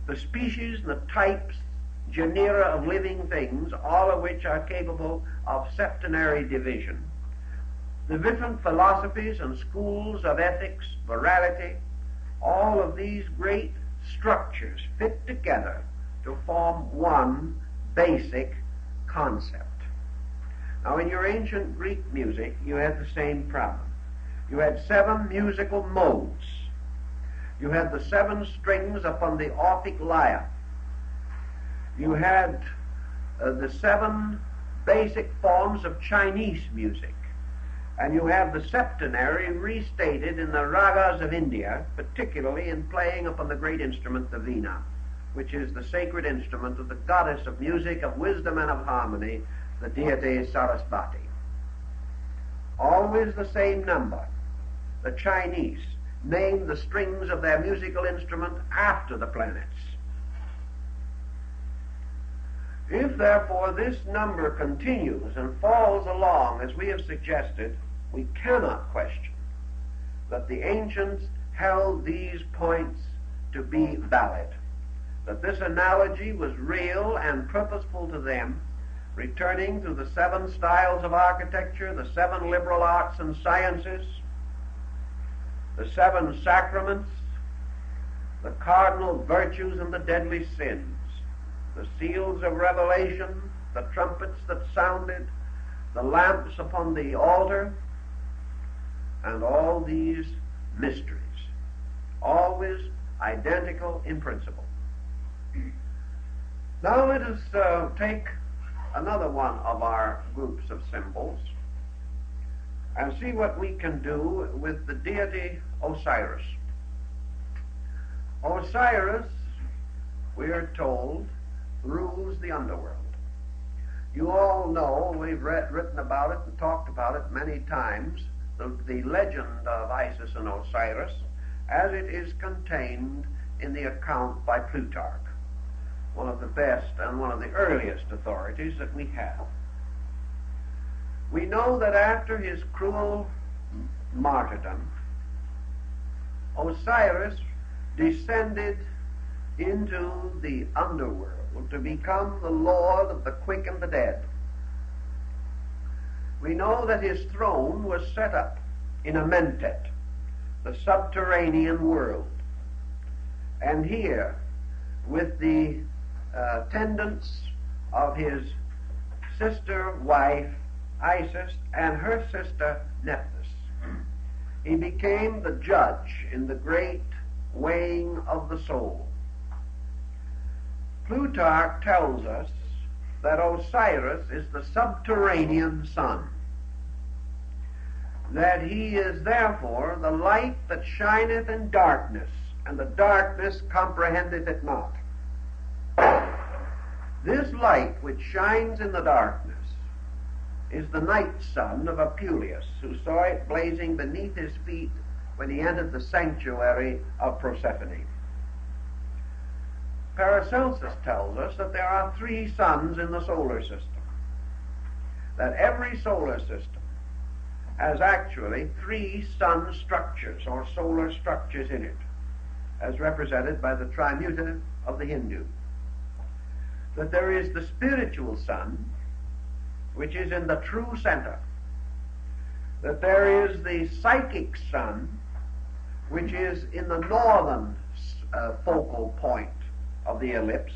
the species and the types, genera of living things, all of which are capable of septenary division, the different philosophies and schools of ethics, morality, all of these great structures fit together to form one basic concept. Now, in your ancient Greek music, you had the same problem. You had seven musical modes. You had the seven strings upon the Orphic lyre. You had the seven basic forms of Chinese music. And you have the septenary restated in the ragas of India, particularly in playing upon the great instrument, the veena, which is the sacred instrument of the goddess of music, of wisdom, and of harmony, the deity Sarasvati. Always the same number. The Chinese name the strings of their musical instrument after the planets. If, therefore, this number continues and falls along as we have suggested, we cannot question that the ancients held these points to be valid, that this analogy was real and purposeful to them, returning to the seven styles of architecture, the seven liberal arts and sciences, the seven sacraments, the cardinal virtues and the deadly sins, the seals of revelation, the trumpets that sounded, the lamps upon the altar, and all these mysteries, always identical in principle. Now let us take another one of our groups of symbols and see what we can do with the deity Osiris. Osiris, we are told, rules the underworld. You all know, we've written about it and talked about it many times, the legend of Isis and Osiris as it is contained in the account by Plutarch, one of the best and one of the earliest authorities that we have. We know that after his cruel martyrdom, Osiris descended into the underworld to become the Lord of the quick and the dead. We know that his throne was set up in Amentet, the subterranean world. And here, with the attendance of his sister wife Isis and her sister Nephthys, he became the judge in the great weighing of the soul. Plutarch tells us that Osiris is the subterranean sun, that he is therefore the light that shineth in darkness, and the darkness comprehendeth it not. This light which shines in the darkness is the night sun of Apuleius, who saw it blazing beneath his feet when he entered the sanctuary of Proserpine. Paracelsus tells us that there are 3 suns in the solar system, that every solar system has actually 3 sun structures or solar structures in it, as represented by the trimuta of the Hindu. That there is the spiritual sun, which is in the true center. That there is the psychic sun, which is in the northern focal point of the ellipse,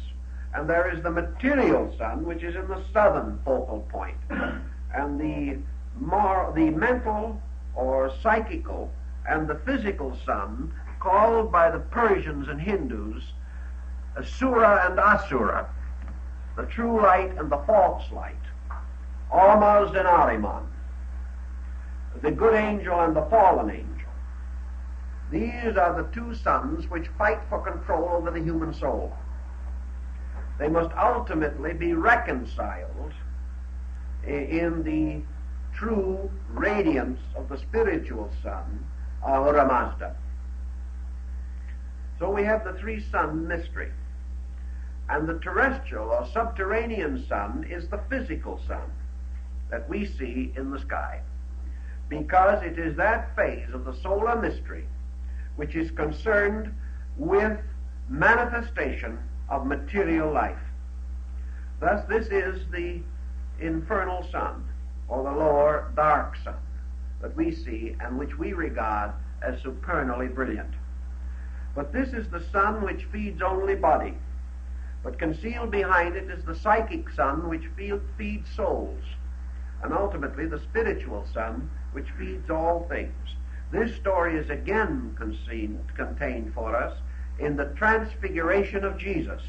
and there is the material sun, which is in the southern focal point. And the mental or psychical and the physical sun, called by the Persians and Hindus Sura and Asura, the true light and the false light, Ormuzd and Ahriman, the good angel and the fallen angel. These are the 2 suns which fight for control over the human soul. They must ultimately be reconciled in the true radiance of the spiritual sun, Ahura Mazda. So we have the 3-sun mystery. And the terrestrial or subterranean sun is the physical sun that we see in the sky, because it is that phase of the solar mystery which is concerned with manifestation of material life. Thus, this is the infernal sun, or the lower dark sun, that we see and which we regard as supernally brilliant. But this is the sun which feeds only body, but concealed behind it is the psychic sun which feeds souls, and ultimately the spiritual sun which feeds all things. This story is again contained for us in the transfiguration of Jesus.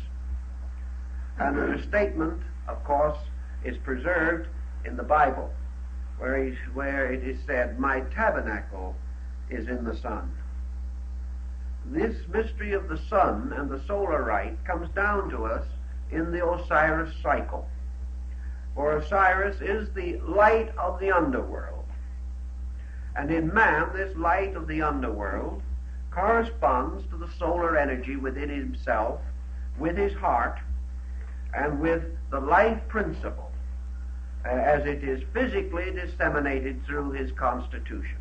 And the statement, of course, is preserved in the Bible, where it is said, "My tabernacle is in the sun." This mystery of the sun and the solar rite comes down to us in the Osiris cycle. For Osiris is the light of the underworld. And in man, this light of the underworld corresponds to the solar energy within himself, with his heart, and with the life principle as it is physically disseminated through his constitution.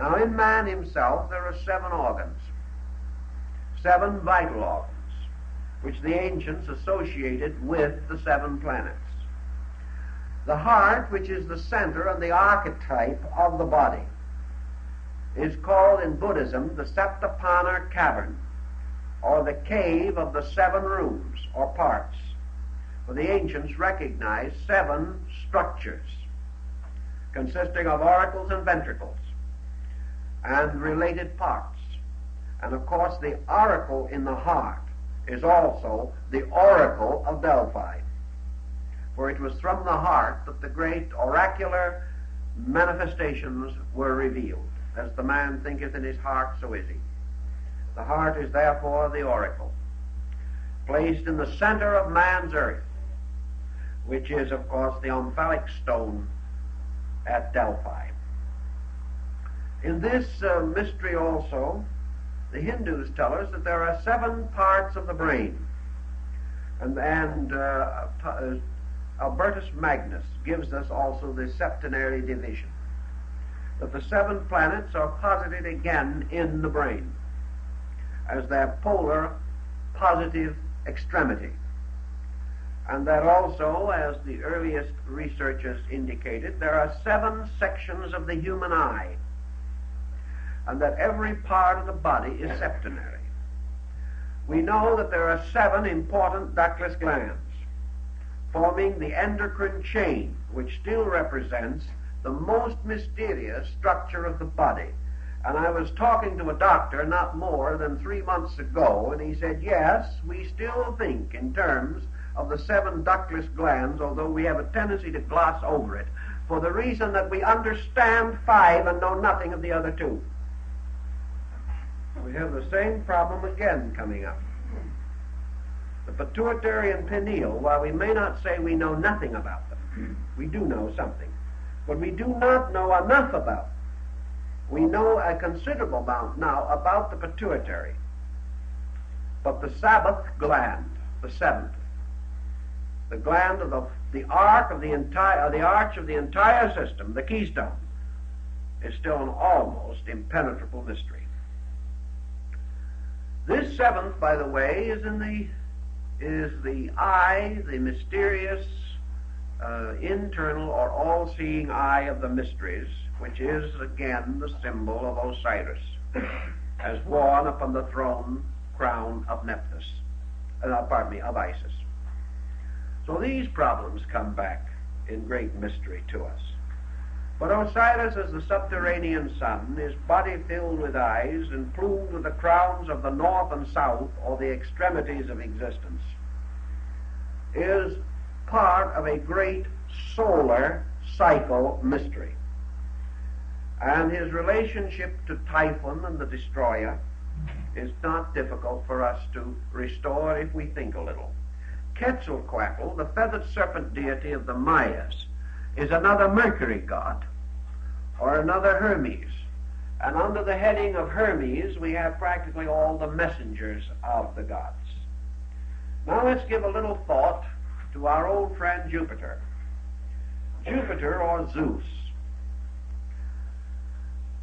Now, in man himself, there are 7 organs, 7 vital organs, which the ancients associated with the 7 planets. The heart, which is the center and the archetype of the body, is called in Buddhism the Saptapana cavern, or the cave of the 7 rooms or parts. For the ancients recognized 7 structures consisting of auricles and ventricles and related parts. And of course the auricle in the heart is also the oracle of Delphi. For it was from the heart that the great oracular manifestations were revealed. As the man thinketh in his heart, so is he. The heart is therefore the oracle, placed in the center of man's earth, which is, of course, the omphalic stone at Delphi. In this mystery also, the Hindus tell us that there are 7 parts of the brain. And Albertus Magnus gives us also the septenary division, that the 7 planets are posited again in the brain as their polar positive extremity. And that also, as the earliest researchers indicated, there are 7 sections of the human eye, and that every part of the body is septenary. We know that there are 7 important ductless glands forming the endocrine chain, which still represents the most mysterious structure of the body. And I was talking to a doctor not more than 3 months ago, and he said, yes, we still think in terms of the 7 ductless glands, although we have a tendency to gloss over it, for the reason that we understand 5 and know nothing of the other 2. We have the same problem again coming up. The pituitary and pineal, while we may not say we know nothing about them, we do know something, but we do not know enough about them. We know a considerable amount now about the pituitary, but the Sabbath gland, the 7th, the gland of the arch of the entire system, the keystone, is still an almost impenetrable mystery. This 7th, by the way, is the eye, the mysterious, internal or all-seeing eye of the mysteries, which is again the symbol of Osiris, as worn upon the throne crown of of Isis. So these problems come back in great mystery to us. But Osiris, as the subterranean sun, is body filled with eyes and plumed with the crowns of the north and south, or the extremities of existence, is part of a great solar cycle mystery. And his relationship to Typhon and the destroyer is not difficult for us to restore if we think a little. Quetzalcoatl, the feathered serpent deity of the Mayas, is another Mercury god, or another Hermes. And under the heading of Hermes, we have practically all the messengers of the gods. Now let's give a little thought to our old friend Jupiter. Jupiter, or Zeus.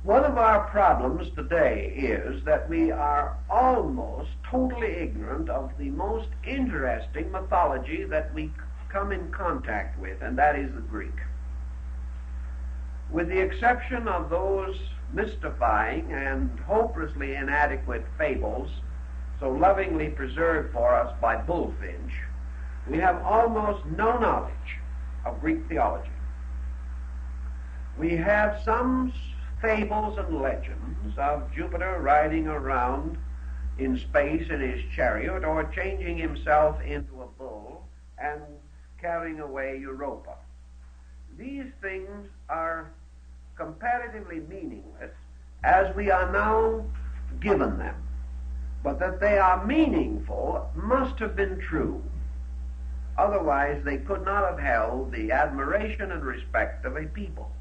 One of our problems today is that we are almost totally ignorant of the most interesting mythology that we come in contact with, and that is the Greek. With the exception of those mystifying and hopelessly inadequate fables so lovingly preserved for us by Bullfinch, we have almost no knowledge of Greek theology. We have some fables and legends of Jupiter riding around in space in his chariot, or changing himself into a bull and carrying away Europa. These things are comparatively meaningless as we are now given them, but that they are meaningful must have been true. Otherwise they could not have held the admiration and respect of a people.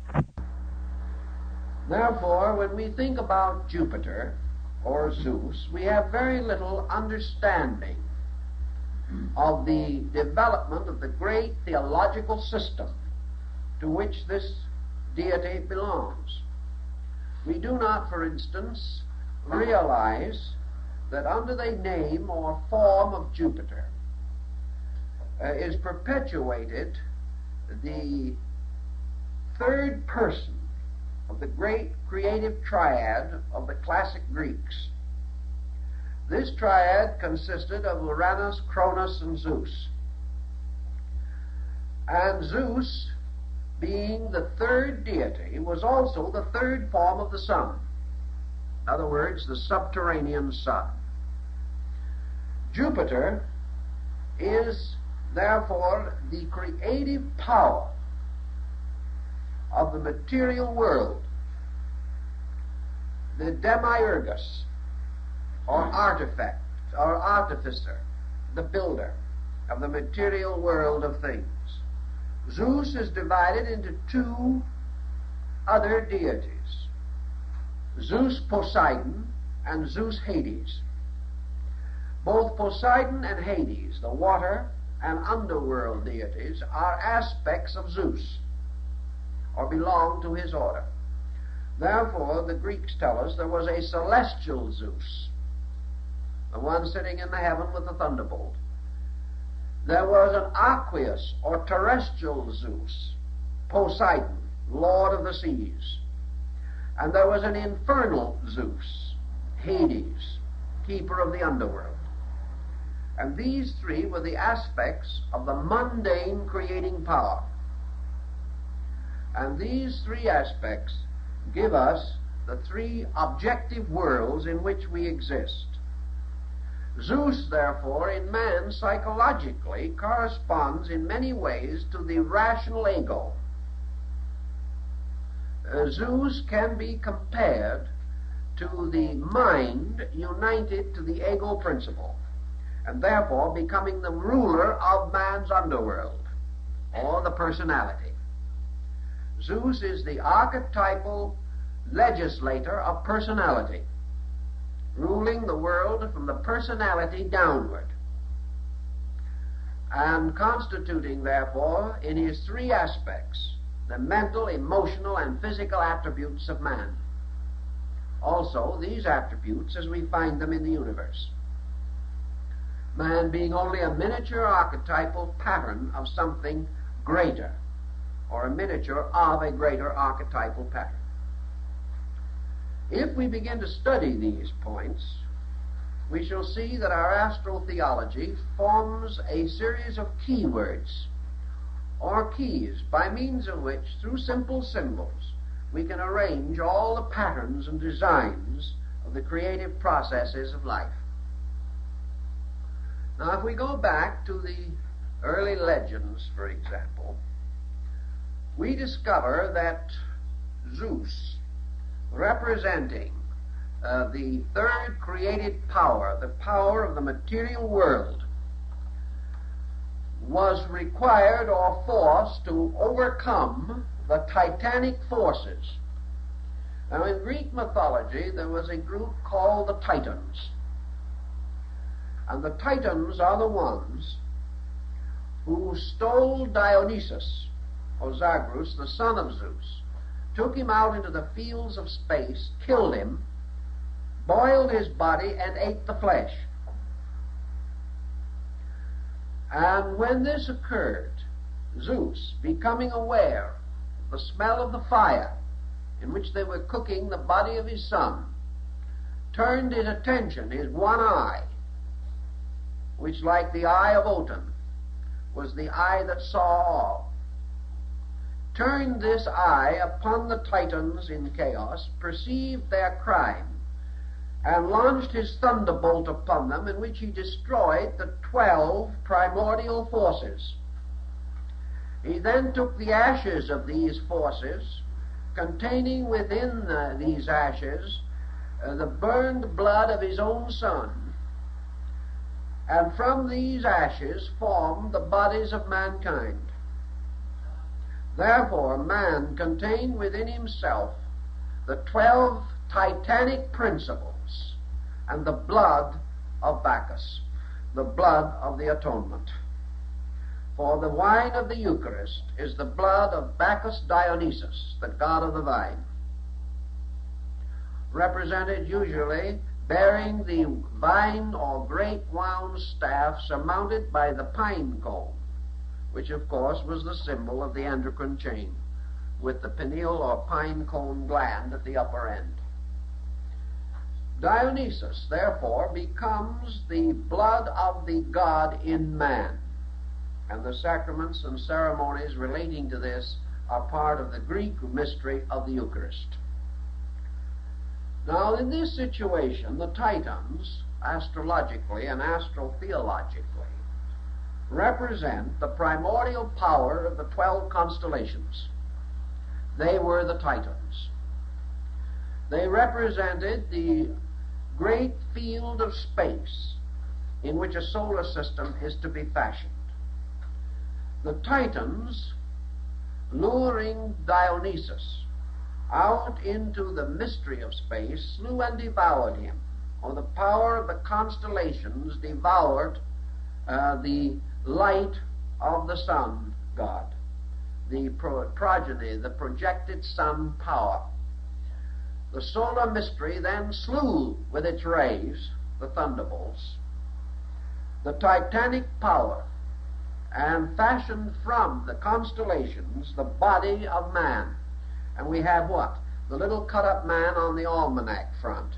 Therefore, when we think about Jupiter or Zeus, we have very little understanding of the development of the great theological system to which this deity belongs. We do not, for instance, realize that under the name or form of Jupiter is perpetuated the third person of the great creative triad of the classic Greeks. This triad consisted of Uranus, Cronus, and Zeus. And Zeus, being the third deity, was also the third form of the sun. In other words, the subterranean sun. Jupiter is therefore the creative power of the material world, the demiurgus, or artifact, or artificer, the builder of the material world of things. Zeus is divided into two other deities, Zeus Poseidon and Zeus Hades. Both Poseidon and Hades, the water and underworld deities, are aspects of Zeus, or belong to his order. Therefore, the Greeks tell us there was a celestial Zeus, the one sitting in the heaven with the thunderbolt. There was an aqueous, or terrestrial Zeus, Poseidon, lord of the seas. And there was an infernal Zeus, Hades, keeper of the underworld. And these three were the aspects of the mundane creating power. And these three aspects give us the three objective worlds in which we exist. Zeus, therefore, in man psychologically corresponds in many ways to the rational ego. Zeus can be compared to the mind united to the ego principle, and therefore becoming the ruler of man's underworld, or the personality. Zeus is the archetypal legislator of personality, ruling the world from the personality downward, and constituting, therefore, in his three aspects, the mental, emotional, and physical attributes of man. Also, these attributes as we find them in the universe. Man being only a miniature archetypal pattern of something greater, or a miniature of a greater archetypal pattern. If we begin to study these points, we shall see that our astral theology forms a series of keywords, or keys, by means of which, through simple symbols, we can arrange all the patterns and designs of the creative processes of life. Now, if we go back to the early legends, for example, we discover that Zeus, representing the third created power, the power of the material world, was required or forced to overcome the titanic forces. Now, in Greek mythology, there was a group called the Titans. And the Titans are the ones who stole Dionysus, or Zagreus, the son of Zeus, took him out into the fields of space, killed him, boiled his body, and ate the flesh. And when this occurred, Zeus, becoming aware of the smell of the fire in which they were cooking the body of his son, turned his attention, his one eye, which, like the eye of Otan, was the eye that saw all, turned this eye upon the Titans in chaos, perceived their crime, and launched his thunderbolt upon them, in which he destroyed the 12 primordial forces. He then took the ashes of these forces, containing within these ashes the burned blood of his own son, and from these ashes formed the bodies of mankind. Therefore, man contained within himself the 12 titanic principles and the blood of Bacchus, the blood of the atonement. For the wine of the Eucharist is the blood of Bacchus Dionysus, the god of the vine, represented usually bearing the vine or grape wound staff surmounted by the pine cone, which of course was the symbol of the endocrine chain, with the pineal or pine cone gland at the upper end. Dionysus, therefore, becomes the blood of the god in man, and the sacraments and ceremonies relating to this are part of the Greek mystery of the Eucharist. Now, in this situation, the Titans, astrologically and astrotheologically, represent the primordial power of the 12 constellations. They were the Titans. They represented the great field of space in which a solar system is to be fashioned. The Titans luring Dionysus out into the mystery of space, slew and devoured him. Or the power of the constellations devoured the light of the sun god, the progeny, the projected sun power. The solar mystery then slew with its rays, the thunderbolts, the titanic power, and fashioned from the constellations the body of man. And we have what? The little cut-up man on the almanac front,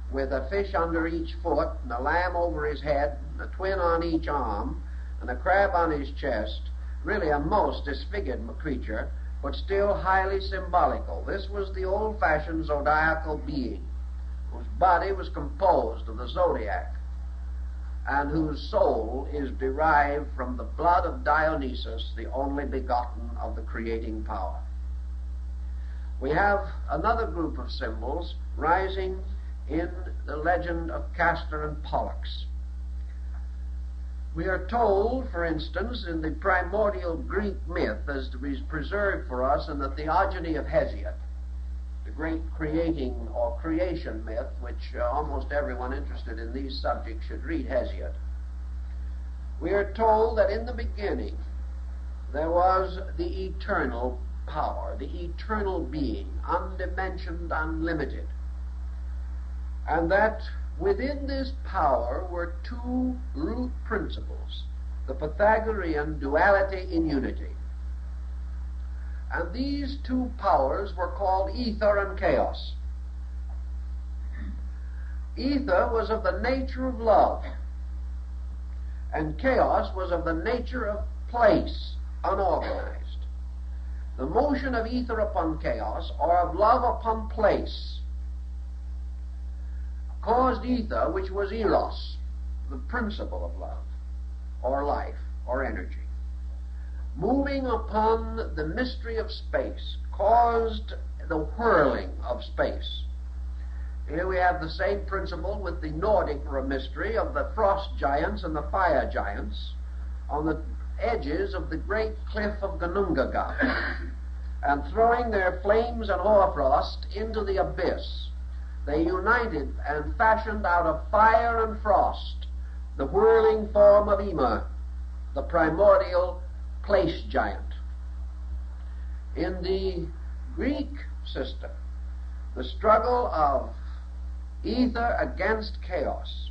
with a fish under each foot, and a lamb over his head, and a twin on each arm, and a crab on his chest. Really a most disfigured creature, but still highly symbolical. This was the old-fashioned zodiacal being, whose body was composed of the zodiac, and whose soul is derived from the blood of Dionysus, the only begotten of the creating power. We have another group of symbols rising in the legend of Castor and Pollux. We are told, for instance, in the primordial Greek myth as is preserved for us in the Theology of Hesiod, the great creating or creation myth, which almost everyone interested in these subjects should read Hesiod. We are told that in the beginning there was the eternal power, the eternal being, undimensioned, unlimited, and that within this power were two root principles, the Pythagorean duality in unity. And these two powers were called ether and chaos. Ether was of the nature of love, and chaos was of the nature of place, unorganized. The motion of ether upon chaos, or of love upon place, caused ether, which was eros, the principle of love, or life, or energy, moving upon the mystery of space, caused the whirling of space. Here we have the same principle with the Nordic mystery of the frost giants and the fire giants on the edges of the great cliff of Ginnungagap, and throwing their flames and hoarfrost into the abyss, they united and fashioned out of fire and frost the whirling form of Ymir, the primordial place giant. In the Greek system, the struggle of ether against chaos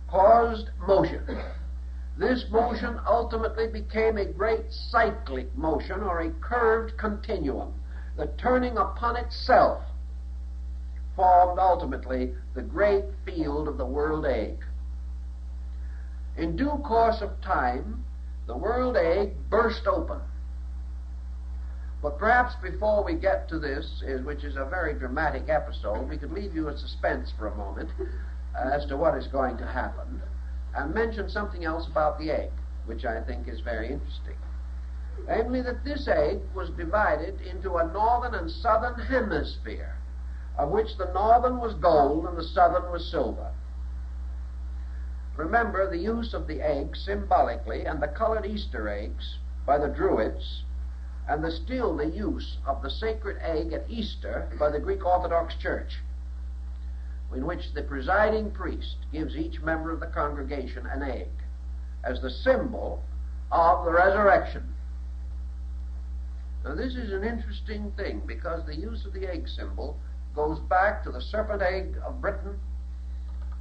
caused motion. This motion ultimately became a great cyclic motion, or a curved continuum. The turning upon itself formed ultimately the great field of the world egg. In due course of time, the world egg burst open. But perhaps before we get to this, which is a very dramatic episode, we could leave you in suspense for a moment as to what is going to happen, and mention something else about the egg, which I think is very interesting. Namely, that this egg was divided into a northern and southern hemisphere, of which the northern was gold and the southern was silver. Remember the use of the egg symbolically, and the colored Easter eggs by the Druids, and still the use of the sacred egg at Easter by the Greek Orthodox Church, in which the presiding priest gives each member of the congregation an egg as the symbol of the resurrection. Now this is an interesting thing, because the use of the egg symbol goes back to the serpent egg of Britain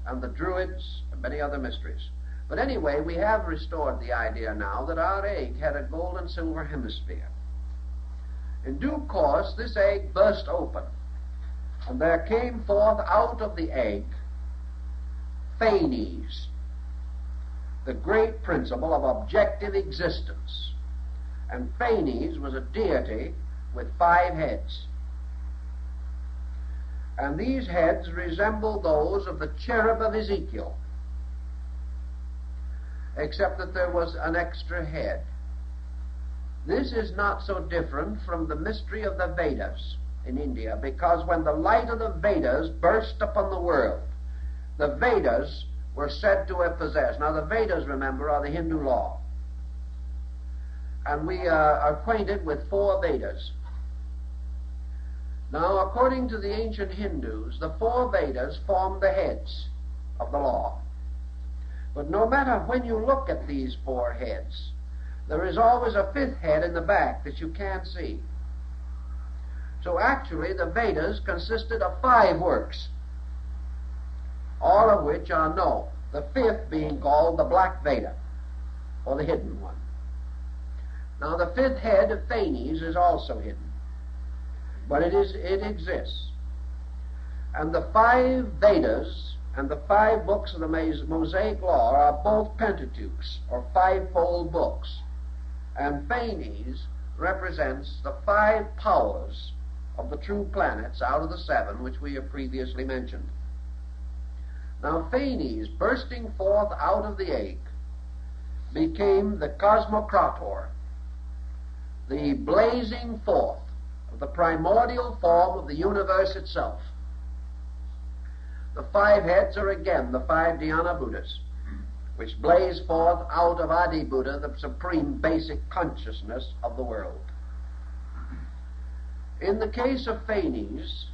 and the Druids and many other mysteries. But anyway, we have restored the idea now that our egg had a gold and silver hemisphere. In due course, this egg burst open, and there came forth out of the egg Phanes, the great principle of objective existence. And Phanes was a deity with 5 heads. And these heads resemble those of the cherub of Ezekiel, except that there was an extra head. This is not so different from the mystery of the Vedas in India, because when the light of the Vedas burst upon the world, the Vedas were said to have possessed. Now the Vedas, remember, are the Hindu law. and we are acquainted with 4 Vedas. Now, according to the ancient Hindus, the 4 Vedas form the heads of the law. But no matter when you look at these 4 heads, there is always a 5th head in the back that you can't see. So actually, the Vedas consisted of 5 works, all of which are known, the 5th being called the Black Veda, or the hidden one. Now, the 5th head of Phanes is also hidden, but it exists. And the 5 Vedas and the 5 books of the Mosaic Law are both Pentateuchs, or 5-fold books. And Phanes represents the 5 powers of the true planets out of the 7 which we have previously mentioned. Now, Phanes, bursting forth out of the egg, became the Cosmocrator, the blazing forth of the primordial form of the universe itself. The 5 heads are again the 5 Dhyana Buddhas, which blaze forth out of Adi Buddha, the supreme basic consciousness of the world. In the case of Phanes,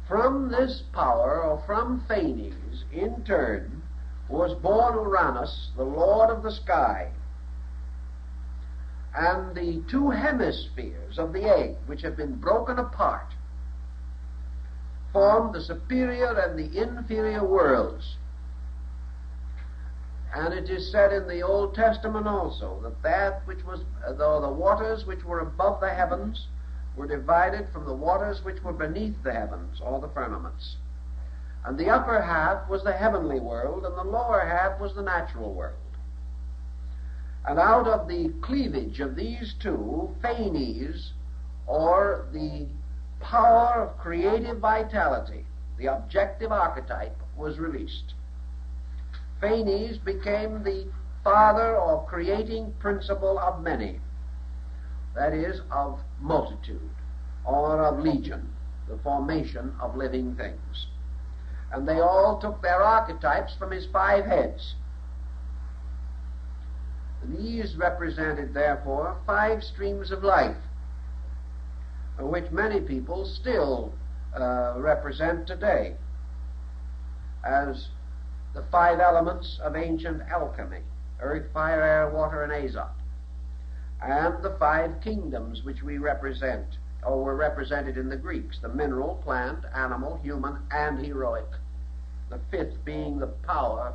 from this power, or from Phanes, in turn, was born Uranus, the lord of the sky, and the 2 hemispheres of the egg, which have been broken apart, formed the superior and the inferior worlds. And it is said in the Old Testament also that which was, though the waters which were above the heavens were divided from the waters which were beneath the heavens, or the firmaments. And the upper half was the heavenly world, and the lower half was the natural world. And out of the cleavage of these 2, Phanes, or the power of creative vitality, the objective archetype, was released. Phanes became the father or creating principle of many, that is, of multitude, or of legion, the formation of living things. And they all took their archetypes from his 5 heads. These represented, therefore, 5 streams of life, which many people still represent today as the 5 elements of ancient alchemy: earth, fire, air, water, and azote. And the 5 kingdoms which we represent, or were represented in the Greeks: the mineral, plant, animal, human, and heroic. The 5th being the power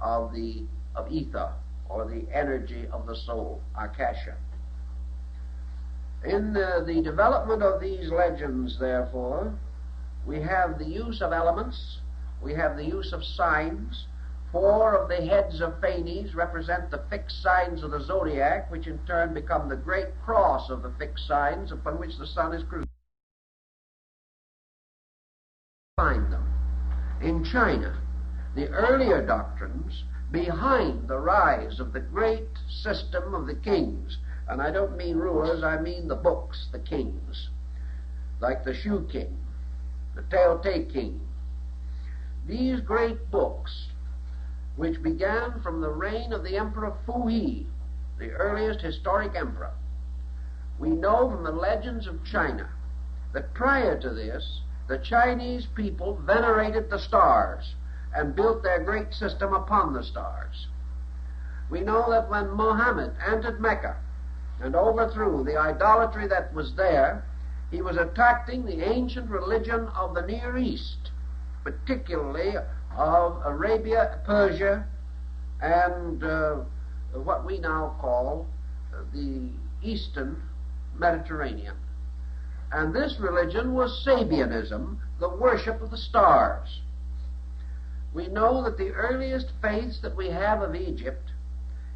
of ether, or the energy of the soul, Akasha. In the development of these legends, therefore, we have the use of elements, we have the use of signs. 4 of the heads of Phanes represent the fixed signs of the zodiac, which in turn become the great cross of the fixed signs upon which the sun is crucified. Find them in China, the earlier doctrines behind the rise of the great system of the kings. And I don't mean rulers, I mean the books, the kings, like the Shu King, the Tao Te King. These great books, which began from the reign of the Emperor Fu He, the earliest historic emperor. We know from the legends of China that prior to this, the Chinese people venerated the stars and built their great system upon the stars. We know that when Muhammad entered Mecca and overthrew the idolatry that was there, he was attacking the ancient religion of the Near East, particularly of Arabia, Persia, and what we now call the Eastern Mediterranean. And this religion was Sabianism, the worship of the stars. We know that the earliest faiths that we have of Egypt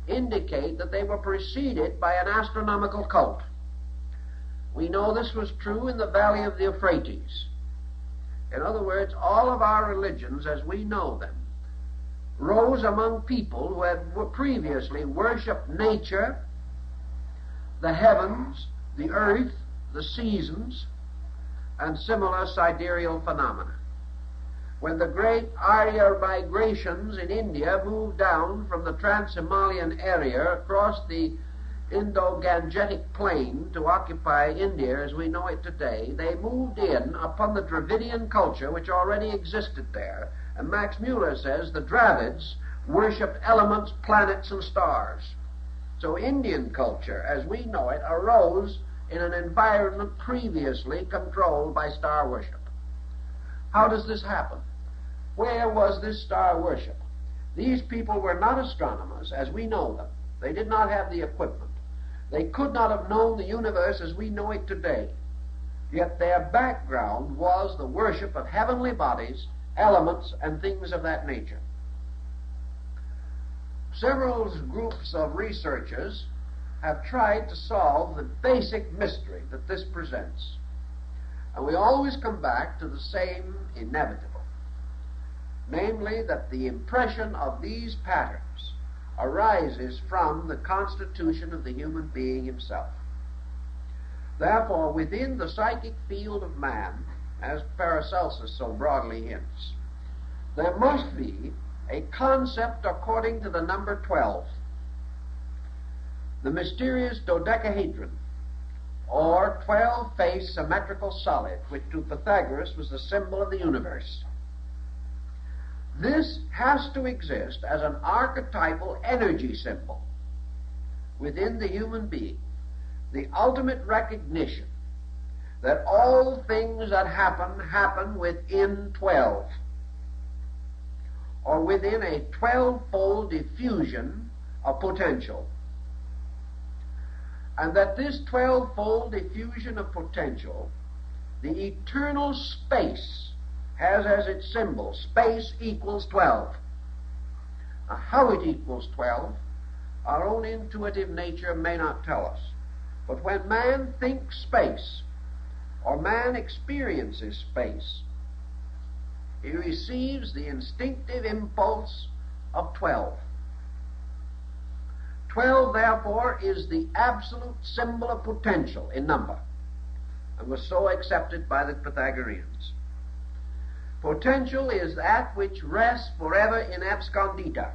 indicate that they were preceded by an astronomical cult. We know this was true in the valley of the Euphrates. In other words, all of our religions, as we know them, rose among people who had previously worshipped nature, the heavens, the earth, the seasons, and similar sidereal phenomena. When the great Arya migrations in India moved down from the Trans-Himalayan area across the Indo-Gangetic plain to occupy India as we know it today, they moved in upon the Dravidian culture which already existed there. And Max Muller says the Dravids worshipped elements, planets, and stars. So Indian culture, as we know it, arose in an environment previously controlled by star worship. How does this happen? Where was this star worship? These people were not astronomers as we know them. They did not have the equipment. They could not have known the universe as we know it today. Yet their background was the worship of heavenly bodies, elements, and things of that nature. Several groups of researchers have tried to solve the basic mystery that this presents. And we always come back to the same inevitable, namely that the impression of these patterns arises from the constitution of the human being himself. Therefore, within the psychic field of man, as Paracelsus so broadly hints, there must be a concept according to the number 12, the mysterious dodecahedron, or 12-faced symmetrical solid, which to Pythagoras was the symbol of the universe. This has to exist as an archetypal energy symbol within the human being, the ultimate recognition that all things that happen within 12, or within a 12-fold diffusion of potential, and that this 12-fold diffusion of potential, the eternal space, has as its symbol, space equals 12. Now, how it equals 12, our own intuitive nature may not tell us. But when man thinks space, or man experiences space, he receives the instinctive impulse of 12. 12, therefore, is the absolute symbol of potential in number, and was so accepted by the Pythagoreans. Potential is that which rests forever in abscondita,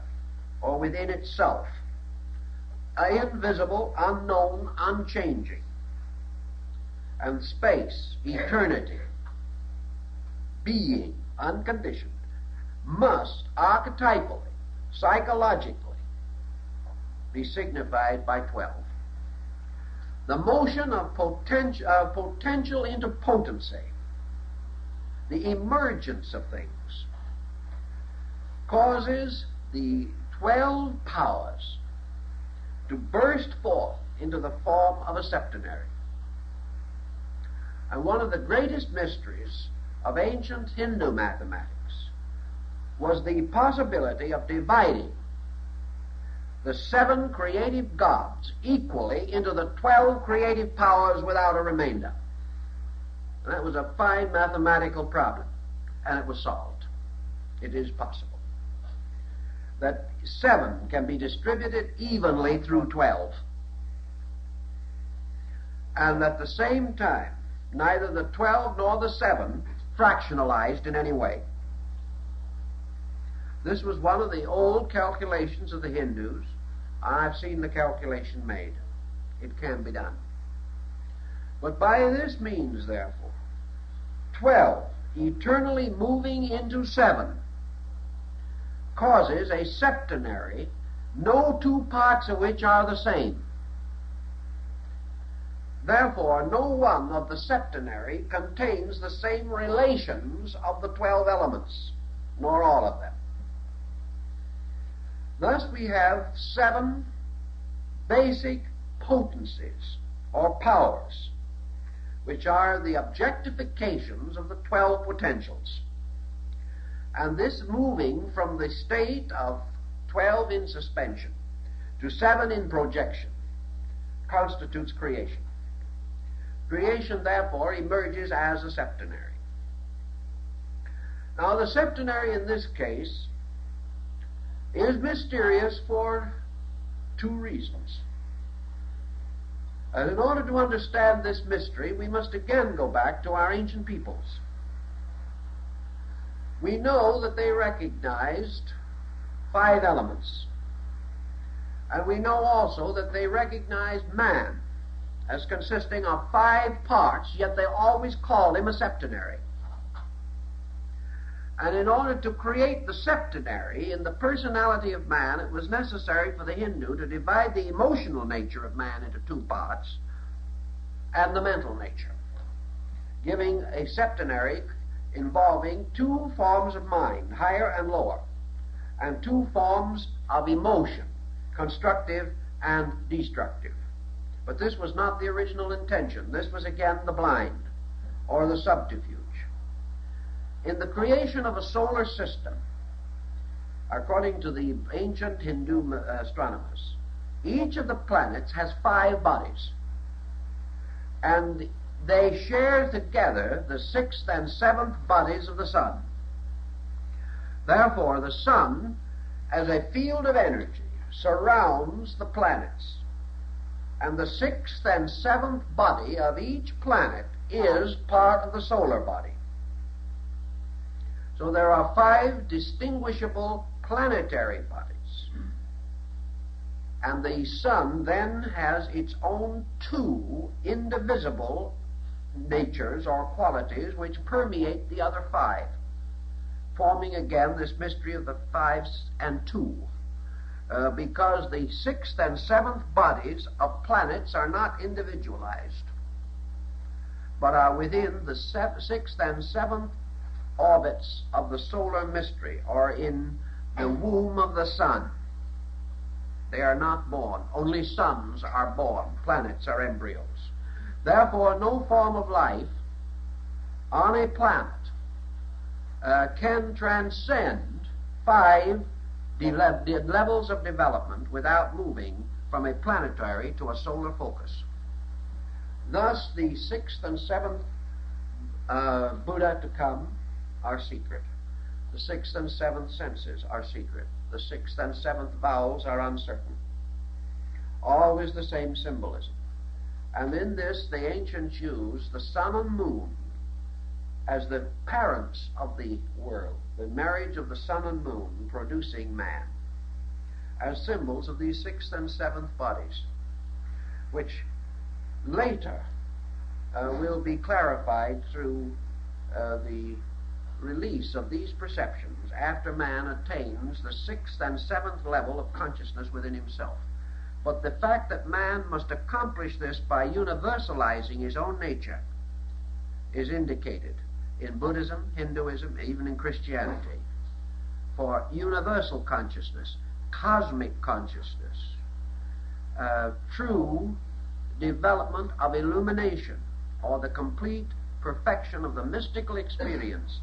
or within itself, invisible, unknown, unchanging. And space, eternity, being, unconditioned, must archetypally, psychologically, be signified by 12. The motion of potential into potency, the emergence of things, causes the 12 powers to burst forth into the form of a septenary. And one of the greatest mysteries of ancient Hindu mathematics was the possibility of dividing the 7 creative gods equally into the 12 creative powers without a remainder. And that was a fine mathematical problem, and it was solved. It is possible that 7 can be distributed evenly through 12, and at the same time neither the 12 nor the 7 fractionalized in any way. This was one of the old calculations of the Hindus. I've seen the calculation made. It can be done. But by this means, therefore, 12 eternally moving into 7 causes a septenary, no two parts of which are the same. Therefore, no one of the septenary contains the same relations of the 12 elements, nor all of them. Thus we have 7 basic potencies, or powers, which are the objectifications of the 12 potentials. And this moving from the state of 12 in suspension to 7 in projection constitutes creation. Creation, therefore, emerges as a septenary. Now, the septenary in this case is mysterious for 2 reasons. And in order to understand this mystery, we must again go back to our ancient peoples. We know that they recognized 5 elements. And we know also that they recognized man as consisting of 5 parts, yet they always called him a septenary. And in order to create the septenary in the personality of man, it was necessary for the Hindu to divide the emotional nature of man into 2 parts and the mental nature, giving a septenary involving 2 forms of mind, higher and lower, and 2 forms of emotion, constructive and destructive. But this was not the original intention. This was again the blind, or the subterfuge. In the creation of a solar system, according to the ancient Hindu astronomers, each of the planets has 5 bodies, and they share together the 6th and 7th bodies of the sun. Therefore, the sun, as a field of energy, surrounds the planets, and the 6th and 7th body of each planet is part of the solar body. So there are 5 distinguishable planetary bodies. And the sun then has its own 2 indivisible natures or qualities which permeate the other 5, forming again this mystery of the 5 and 2. Because the 6th and 7th bodies of planets are not individualized, but are within the 6th and 7th orbits of the solar mystery, or in the womb of the sun. They are not born. Only suns are born. Planets are embryos. Therefore, no form of life on a planet can transcend 5 levels of development without moving from a planetary to a solar focus. Thus, the 6th and 7th Buddha to come are secret. The 6th and 7th senses are secret. The 6th and 7th vowels are uncertain. Always the same symbolism. And in this, the ancients used the sun and moon as the parents of the world, the marriage of the sun and moon producing man, as symbols of these 6th and 7th bodies, which later will be clarified through the release of these perceptions after man attains the 6th and 7th level of consciousness within himself. But the fact that man must accomplish this by universalizing his own nature is indicated in Buddhism, Hinduism, even in Christianity. For universal consciousness, cosmic consciousness, true development of illumination, or the complete perfection of the mystical experience,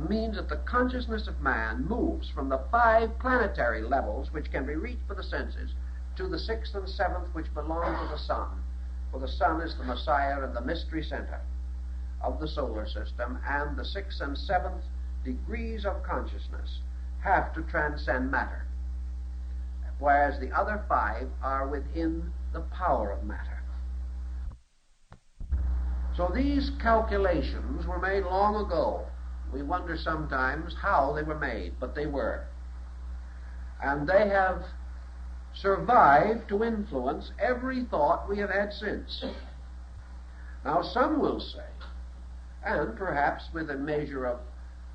means that the consciousness of man moves from the 5 planetary levels which can be reached by the senses to the 6th and 7th which belong to the sun. For the sun is the Messiah and the mystery center of the solar system, and the 6th and 7th degrees of consciousness have to transcend matter, whereas the other 5 are within the power of matter. So these calculations were made long ago. We wonder sometimes how they were made, but they were. And they have survived to influence every thought we have had since. Now some will say, and perhaps with a measure of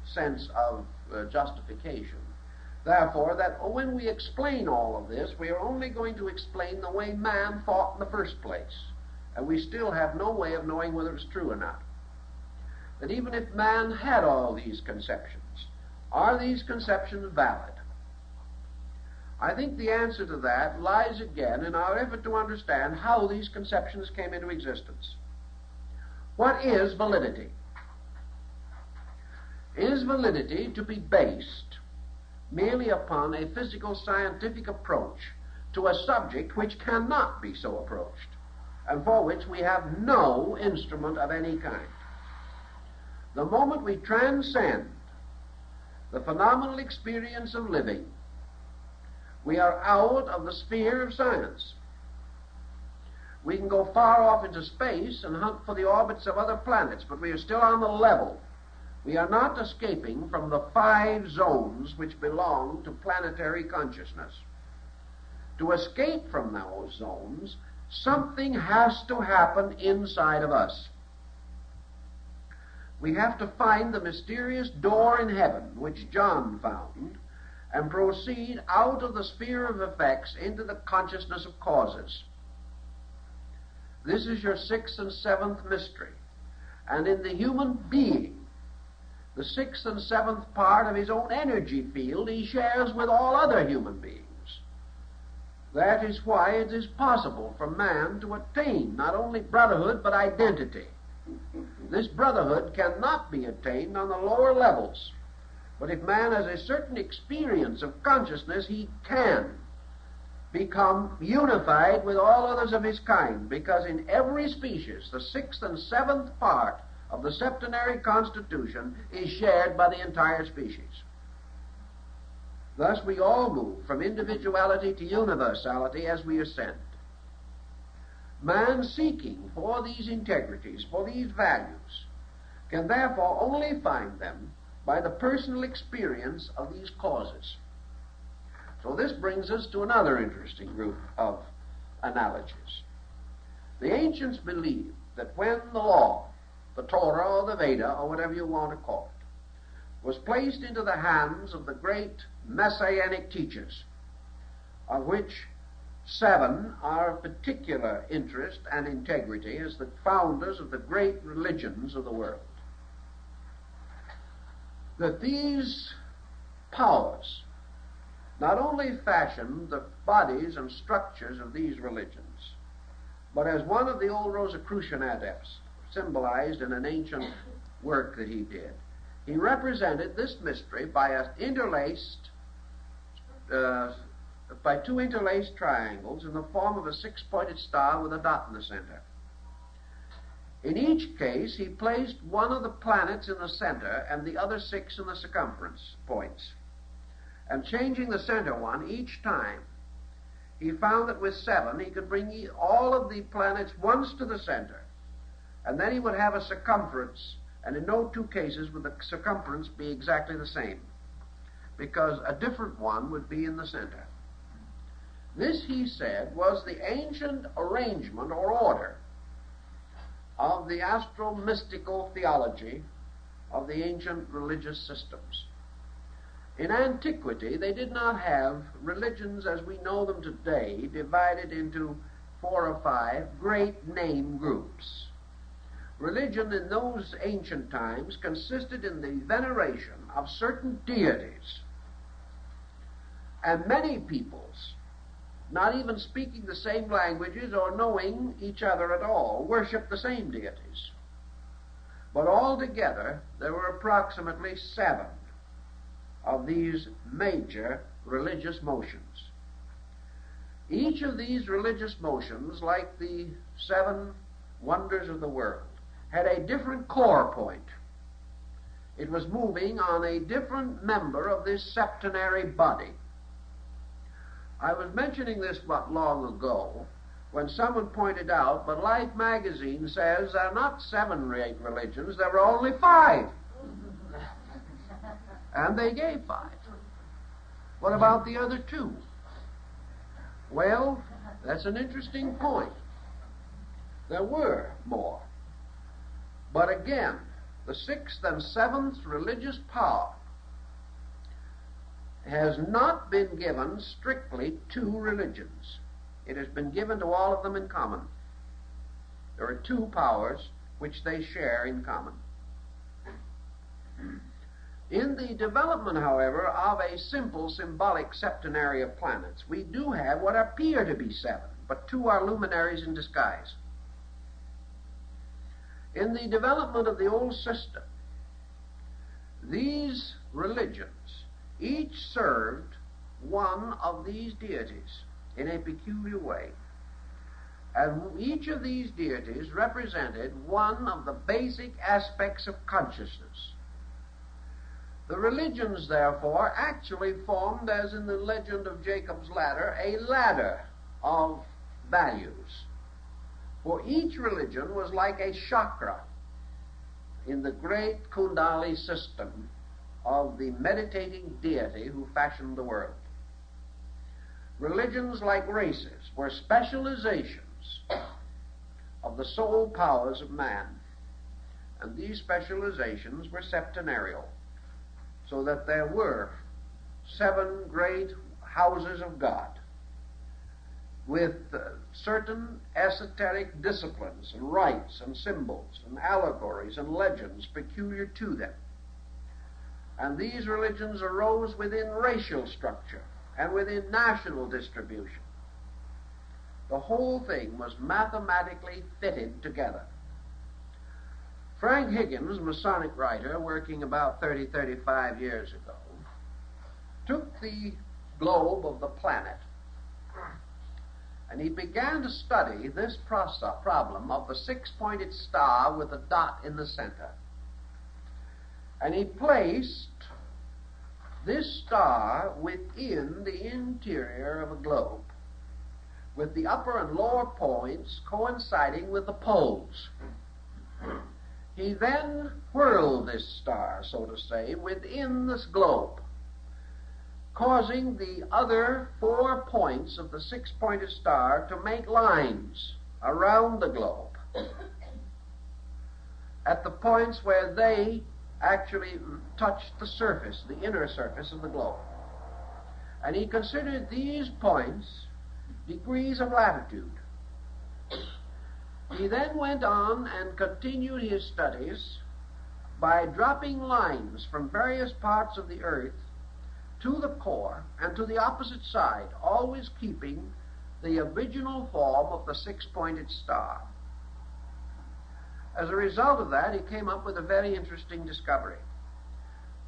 sense of justification, therefore, that when we explain all of this, we are only going to explain the way man thought in the first place, and we still have no way of knowing whether it's true or not. That even if man had all these conceptions, are these conceptions valid? I think the answer to that lies again in our effort to understand how these conceptions came into existence. What is validity? Is validity to be based merely upon a physical scientific approach to a subject which cannot be so approached, and for which we have no instrument of any kind? The moment we transcend the phenomenal experience of living, we are out of the sphere of science. We can go far off into space and hunt for the orbits of other planets, but we are still on the level. We are not escaping from the 5 zones which belong to planetary consciousness. to escape from those zones, something has to happen inside of us. We have to find the mysterious door in heaven, which John found, and proceed out of the sphere of effects into the consciousness of causes. This is your sixth and seventh mystery. And in the human being, the sixth and seventh part of his own energy field he shares with all other human beings. That is why it is possible for man to attain not only brotherhood but identity. This brotherhood cannot be attained on the lower levels, but if man has a certain experience of consciousness, he can become unified with all others of his kind, because in every species the sixth and seventh part of the septenary constitution is shared by the entire species. Thus we all move from individuality to universality as we ascend. Man seeking for these integrities, for these values, can therefore only find them by the personal experience of these causes. So this brings us to another interesting group of analogies. The ancients believed that when the law, the Torah or the Veda, or whatever you want to call it, was placed into the hands of the great messianic teachers, of which 7 are of particular interest and integrity as the founders of the great religions of the world, that these powers not only fashioned the bodies and structures of these religions, but as one of the old Rosicrucian adepts symbolized in an ancient work that he did, he represented this mystery by by 2 interlaced triangles in the form of a 6-pointed star with a dot in the center. In each case, he placed one of the planets in the center and the other 6 in the circumference points. And changing the center one each time, he found that with 7 he could bring all of the planets once to the center, and then he would have a circumference, and in no 2 cases would the circumference be exactly the same, because a different one would be in the center. This, he said, was the ancient arrangement or order of the astro-mystical theology of the ancient religious systems. In antiquity, they did not have religions as we know them today divided into 4 or 5 great name groups. Religion in those ancient times consisted in the veneration of certain deities, and many peoples, not even speaking the same languages or knowing each other at all, worshiped the same deities. But altogether, there were approximately 7 of these major religious motions. Each of these religious motions, like the 7 wonders of the world, had a different core point. It was moving on a different member of this septenary body. I was mentioning this not long ago when someone pointed out, but Life magazine says there are not 7 or 8 religions, there are only 5. And they gave 5. What about the other 2? Well, that's an interesting point. There were more. But again, the 6th and 7th religious power has not been given strictly to religions. It has been given to all of them in common. There are 2 powers which they share in common. In the development, however, of a simple symbolic septenary of planets, we do have what appear to be 7, but 2 are luminaries in disguise. In the development of the old system, these religions each served one of these deities in a peculiar way. And each of these deities represented one of the basic aspects of consciousness. The religions, therefore, actually formed, as in the legend of Jacob's ladder, a ladder of values. For each religion was like a chakra in the great Kundali system of the meditating deity who fashioned the world. religions like races were specializations of the soul powers of man. And these specializations were septenarial, so that there were 7 great houses of God with certain esoteric disciplines and rites and symbols and allegories and legends peculiar to them. And these religions arose within racial structure and within national distribution. The whole thing was mathematically fitted together. Frank Higgins, Masonic writer, working about 35 years ago, took the globe of the planet and he began to study this problem of the 6-pointed star with a dot in the center. And he placed this star within the interior of a globe, with the upper and lower points coinciding with the poles. He then whirled this star, so to say, within this globe, causing the other 4 points of the 6-pointed star to make lines around the globe at the points where they actually touched the surface, the inner surface of the globe. And he considered these points degrees of latitude. He then went on and continued his studies by dropping lines from various parts of the earth to the core and to the opposite side, always keeping the original form of the 6-pointed star. As a result of that, he came up with a very interesting discovery,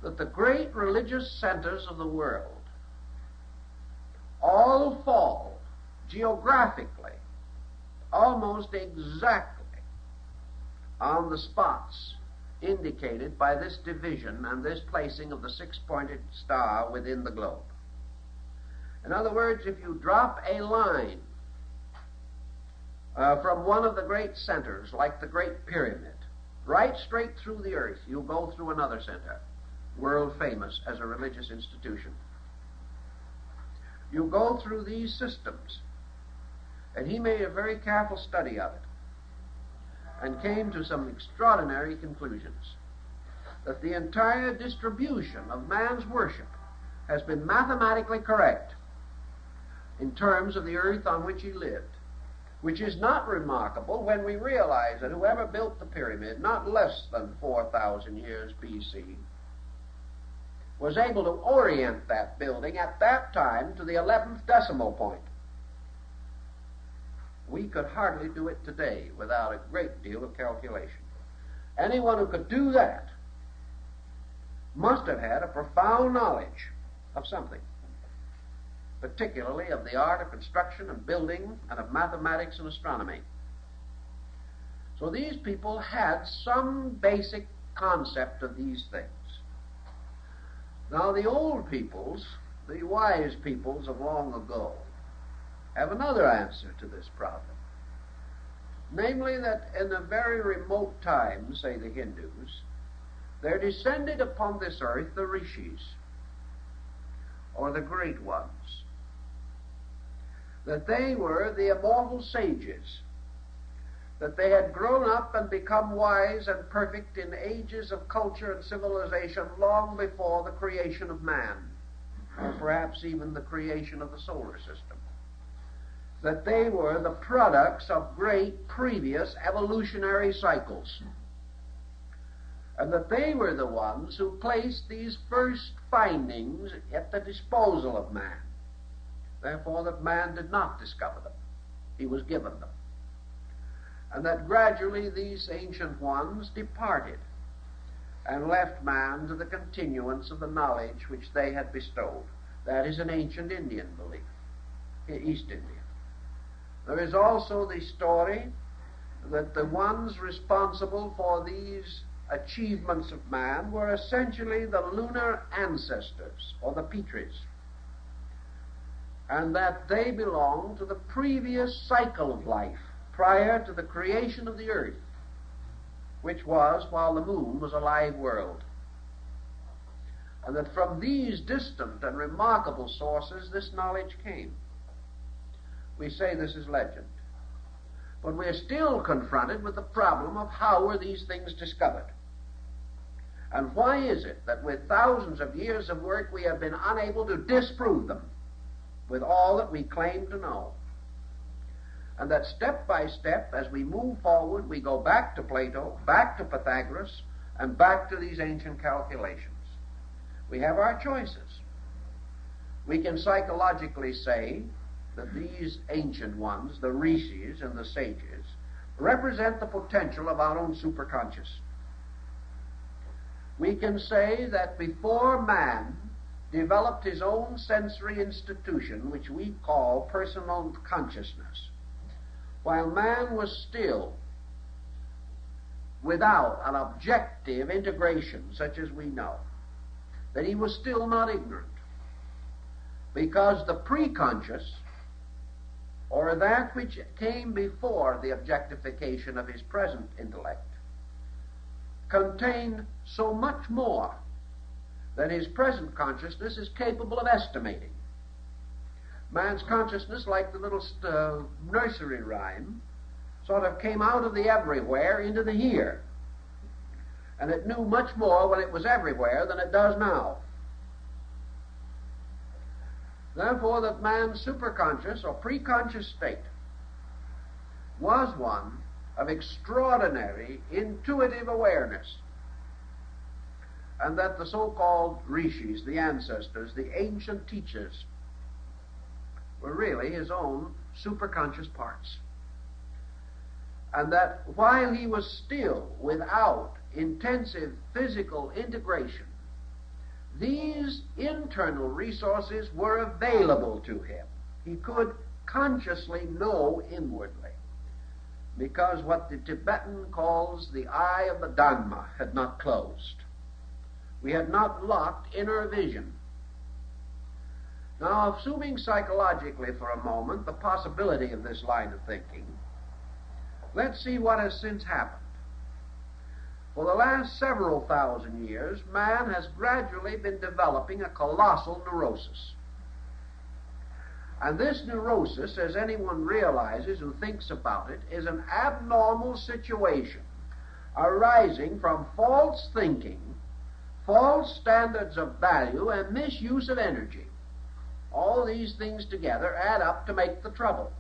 that the great religious centers of the world all fall geographically almost exactly on the spots indicated by this division and this placing of the 6-pointed star within the globe. In other words, if you drop a line from one of the great centers, like the Great Pyramid, right straight through the earth, you go through another center, world famous as a religious institution. You go through these systems, and he made a very careful study of it and came to some extraordinary conclusions, that the entire distribution of man's worship has been mathematically correct in terms of the earth on which he lived, which is not remarkable when we realize that whoever built the pyramid, not less than 4,000 years BC, was able to orient that building at that time to the 11th decimal point. We could hardly do it today without a great deal of calculation. Anyone who could do that must have had a profound knowledge of something, particularly of the art of construction and building and of mathematics and astronomy. So these people had some basic concept of these things. Now the old peoples, the wise peoples of long ago, have another answer to this problem. Namely that in a very remote time, say the Hindus, there descended upon this earth the Rishis, or the great ones. That they were the immortal sages, that they had grown up and become wise and perfect in ages of culture and civilization long before the creation of man, or perhaps even the creation of the solar system. That they were the products of great previous evolutionary cycles, and that they were the ones who placed these first findings at the disposal of man. Therefore, that man did not discover them. He was given them. And that gradually these ancient ones departed and left man to the continuance of the knowledge which they had bestowed. That is an ancient Indian belief, East India. There is also the story that the ones responsible for these achievements of man were essentially the lunar ancestors, or the Petris, and that they belonged to the previous cycle of life prior to the creation of the earth, which was while the moon was a live world. And that from these distant and remarkable sources this knowledge came. we say this is legend. But we're still confronted with the problem of how were these things discovered? And why is it that with thousands of years of work we have been unable to disprove them with all that we claim to know? And that step by step, as we move forward, we go back to Plato, back to Pythagoras, and back to these ancient calculations. We have our choices. We can psychologically say that these ancient ones, the Rishis and the sages, represent the potential of our own superconscious. We can say that before man developed his own sensory institution, which we call personal consciousness, while man was still without an objective integration such as we know, that he was still not ignorant, because the preconscious, or that which came before the objectification of his present intellect, contained so much more than his present consciousness is capable of estimating. Man's consciousness, like the little nursery rhyme, sort of came out of the everywhere into the here. And it knew much more when it was everywhere than it does now. Therefore, that man's superconscious or preconscious state was one of extraordinary intuitive awareness, and that the so-called Rishis, the ancestors, the ancient teachers, were really his own superconscious parts. And that while he was still without intensive physical integration, these internal resources were available to him. He could consciously know inwardly, because what the Tibetan calls the eye of the Dhamma had not closed. We had not locked inner vision. Now, assuming psychologically for a moment the possibility of this line of thinking, let's see what has since happened. For the last several thousand years, man has gradually been developing a colossal neurosis. And this neurosis, as anyone realizes who thinks about it, is an abnormal situation arising from false thinking, false standards of value, and misuse of energy. All these things together add up to make the trouble.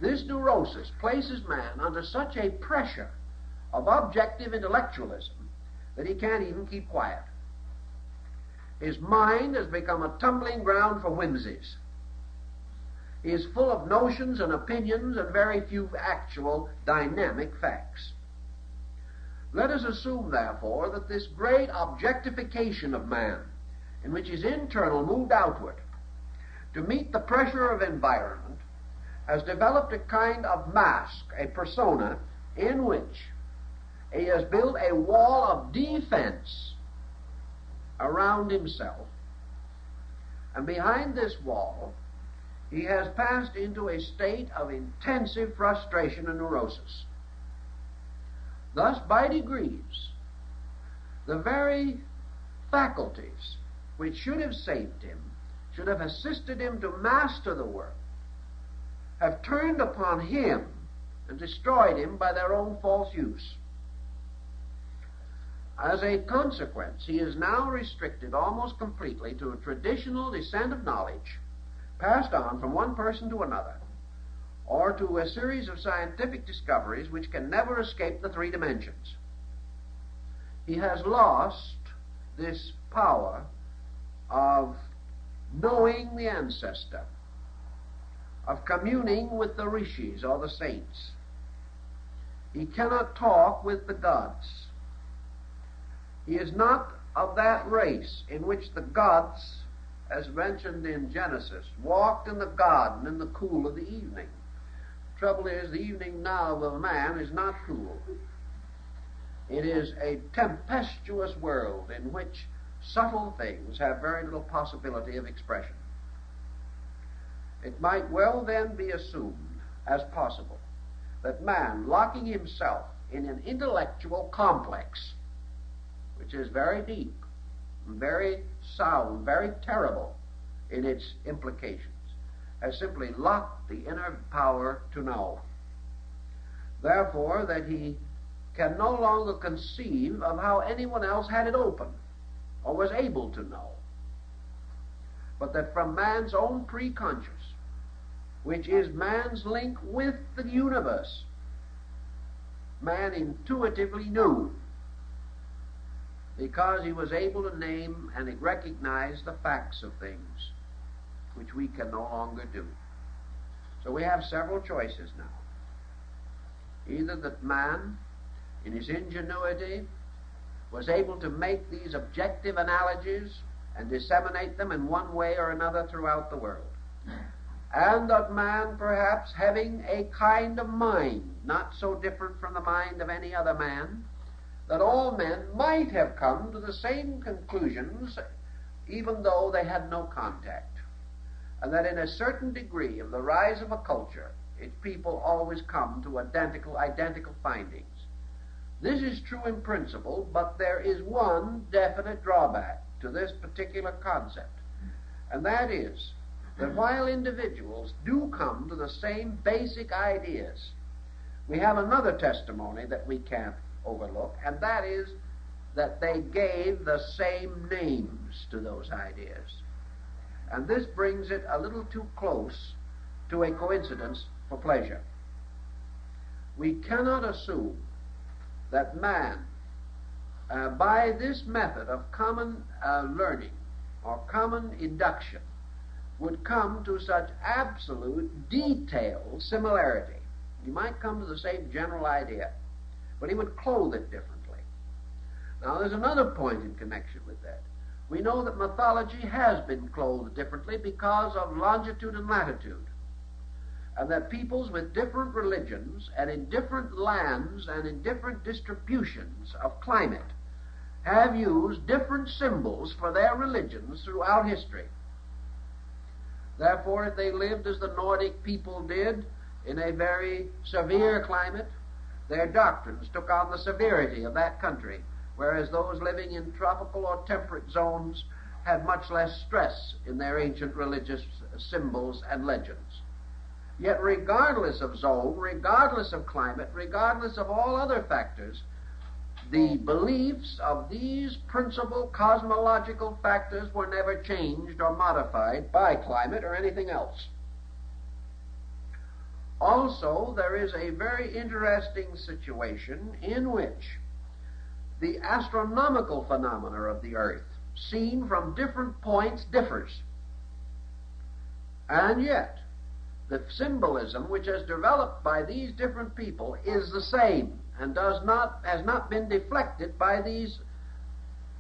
This neurosis places man under such a pressure of objective intellectualism that he can't even keep quiet. His mind has become a tumbling ground for whimsies. He is full of notions and opinions and very few actual dynamic facts. Let us assume, therefore, that this great objectification of man, in which his internal moved outward to meet the pressure of environment, has developed a kind of mask, a persona, in which he has built a wall of defense around himself, and behind this wall he has passed into a state of intensive frustration and neurosis. Thus, by degrees, the very faculties which should have saved him, should have assisted him to master the world, have turned upon him and destroyed him by their own false use. As a consequence, he is now restricted almost completely to a traditional descent of knowledge passed on from one person to another, or to a series of scientific discoveries which can never escape the three dimensions. He has lost this power of knowing the ancestor, of communing with the Rishis or the saints. He cannot talk with the gods. He is not of that race in which the gods, as mentioned in Genesis, walked in the garden in the cool of the evening. The trouble is, the evening now of a man is not cool. It is a tempestuous world in which subtle things have very little possibility of expression. It might well then be assumed as possible that man, locking himself in an intellectual complex, which is very deep, very sound, very terrible in its implications, has simply locked the inner power to know. Therefore, that he can no longer conceive of how anyone else had it open or was able to know, but that from man's own preconscious, which is man's link with the universe, man intuitively knew, because he was able to name and recognize the facts of things, which we can no longer do. So we have several choices now. Either that man, in his ingenuity, was able to make these objective analogies and disseminate them in one way or another throughout the world, and that man, perhaps having a kind of mind not so different from the mind of any other man, that all men might have come to the same conclusions even though they had no contact, and that in a certain degree of the rise of a culture, its people always come to identical findings. This is true in principle, but there is one definite drawback to this particular concept, and that is that while individuals do come to the same basic ideas, we have another testimony that we can't overlook, and that is that they gave the same names to those ideas. And this brings it a little too close to a coincidence for pleasure. We cannot assume that man, by this method of common learning or common induction, would come to such absolute detailed similarity. He might come to the same general idea, but he would clothe it differently. Now, there's another point in connection with that. We know that mythology has been clothed differently because of longitude and latitude, and that peoples with different religions and in different lands and in different distributions of climate have used different symbols for their religions throughout history. Therefore, if they lived as the Nordic people did in a very severe climate, their doctrines took on the severity of that country, whereas those living in tropical or temperate zones had much less stress in their ancient religious symbols and legends. Yet regardless of zone, regardless of climate, regardless of all other factors, the beliefs of these principal cosmological factors were never changed or modified by climate or anything else. Also, there is a very interesting situation in which the astronomical phenomena of the earth, seen from different points, differs. And yet, the symbolism which is developed by these different people is the same and has not been deflected by these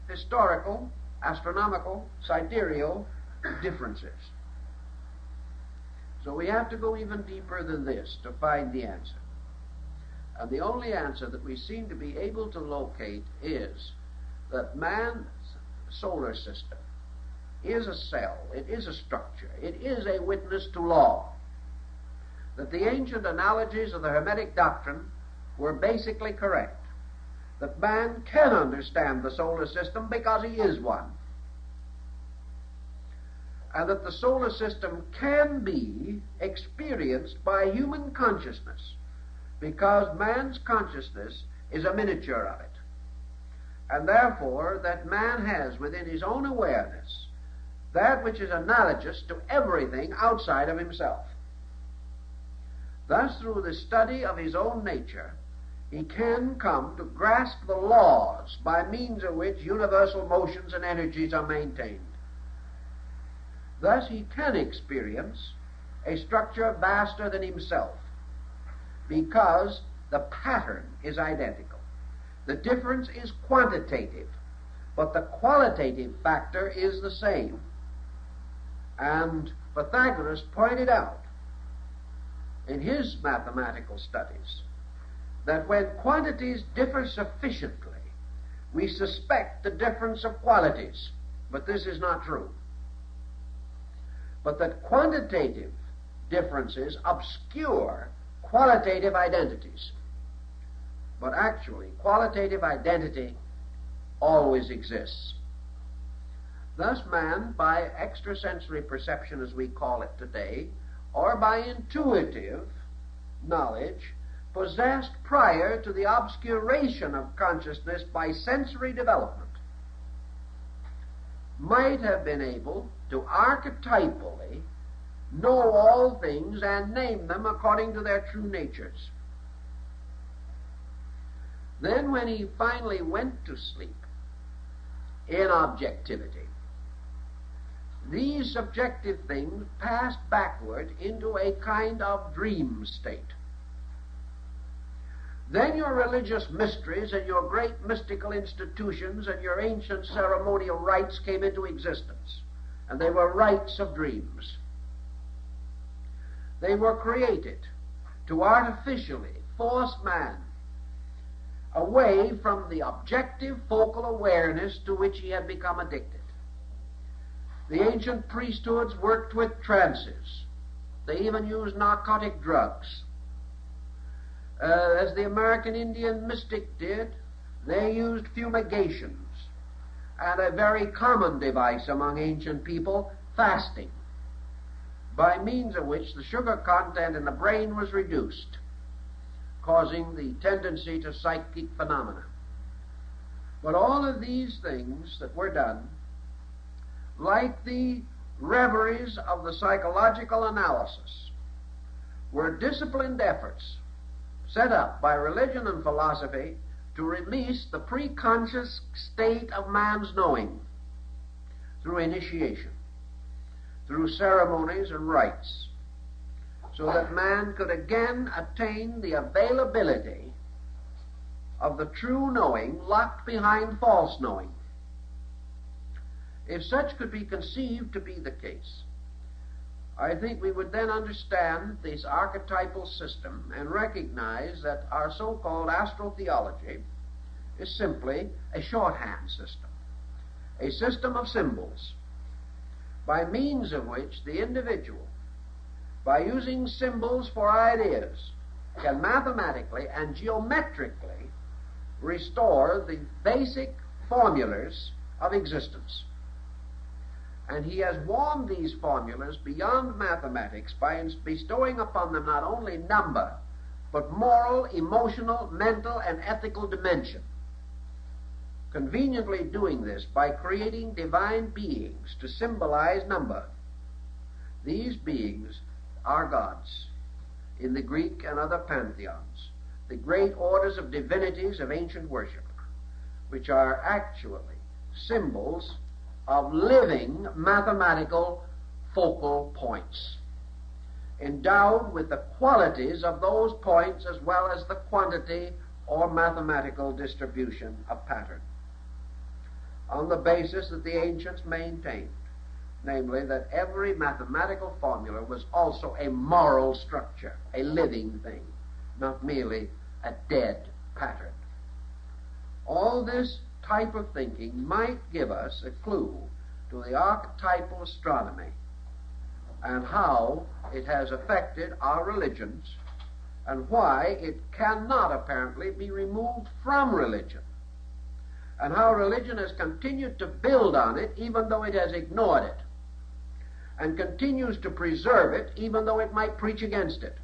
historical, astronomical, sidereal differences. So we have to go even deeper than this to find the answer. And the only answer that we seem to be able to locate is that man's solar system is a cell, it is a structure, it is a witness to law. That the ancient analogies of the Hermetic doctrine were basically correct. That man can understand the solar system because he is one. And that the solar system can be experienced by human consciousness because man's consciousness is a miniature of it. And therefore that man has within his own awareness that which is analogous to everything outside of himself. Thus, through the study of his own nature, he can come to grasp the laws by means of which universal motions and energies are maintained. Thus, he can experience a structure vaster than himself because the pattern is identical. The difference is quantitative, but the qualitative factor is the same. And Pythagoras pointed out in his mathematical studies that when quantities differ sufficiently, we suspect the difference of qualities, but this is not true. But that quantitative differences obscure qualitative identities. But actually, qualitative identity always exists. Thus, man, by extrasensory perception, as we call it today, or by intuitive knowledge possessed prior to the obscuration of consciousness by sensory development, might have been able to archetypally know all things and name them according to their true natures. Then when he finally went to sleep in objectivity, these subjective things passed backward into a kind of dream state. Then your religious mysteries and your great mystical institutions and your ancient ceremonial rites came into existence, and they were rites of dreams. They were created to artificially force man away from the objective focal awareness to which he had become addicted. The ancient priesthoods worked with trances. They even used narcotic drugs. As the American Indian mystic did, they used fumigations, and a very common device among ancient people, fasting, by means of which the sugar content in the brain was reduced, causing the tendency to psychic phenomena. But all of these things that were done, like the reveries of the psychological analysis, were disciplined efforts set up by religion and philosophy to release the preconscious state of man's knowing through initiation, through ceremonies and rites, so that man could again attain the availability of the true knowing locked behind false knowing. If such could be conceived to be the case, I think we would then understand this archetypal system and recognize that our so-called astral theology is simply a shorthand system, a system of symbols, by means of which the individual, by using symbols for ideas, can mathematically and geometrically restore the basic formulas of existence. And he has warmed these formulas beyond mathematics by bestowing upon them not only number, but moral, emotional, mental, and ethical dimension. Conveniently doing this by creating divine beings to symbolize number. These beings are gods in the Greek and other pantheons, the great orders of divinities of ancient worship, which are actually symbols of living mathematical focal points, endowed with the qualities of those points as well as the quantity or mathematical distribution of pattern, on the basis that the ancients maintained, namely that every mathematical formula was also a moral structure, a living thing, not merely a dead pattern. All this type of thinking might give us a clue to the archetypal astronomy and how it has affected our religions and why it cannot apparently be removed from religion, and how religion has continued to build on it even though it has ignored it, and continues to preserve it even though it might preach against it.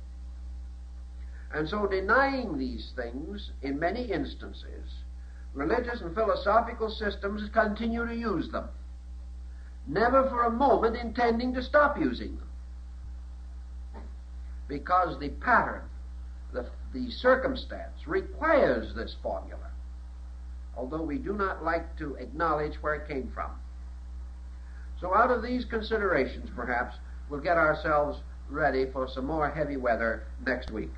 And so, denying these things in many instances, religious and philosophical systems continue to use them, never for a moment intending to stop using them, because the pattern, the circumstance requires this formula, although we do not like to acknowledge where it came from. So out of these considerations, perhaps, we'll get ourselves ready for some more heavy weather next week.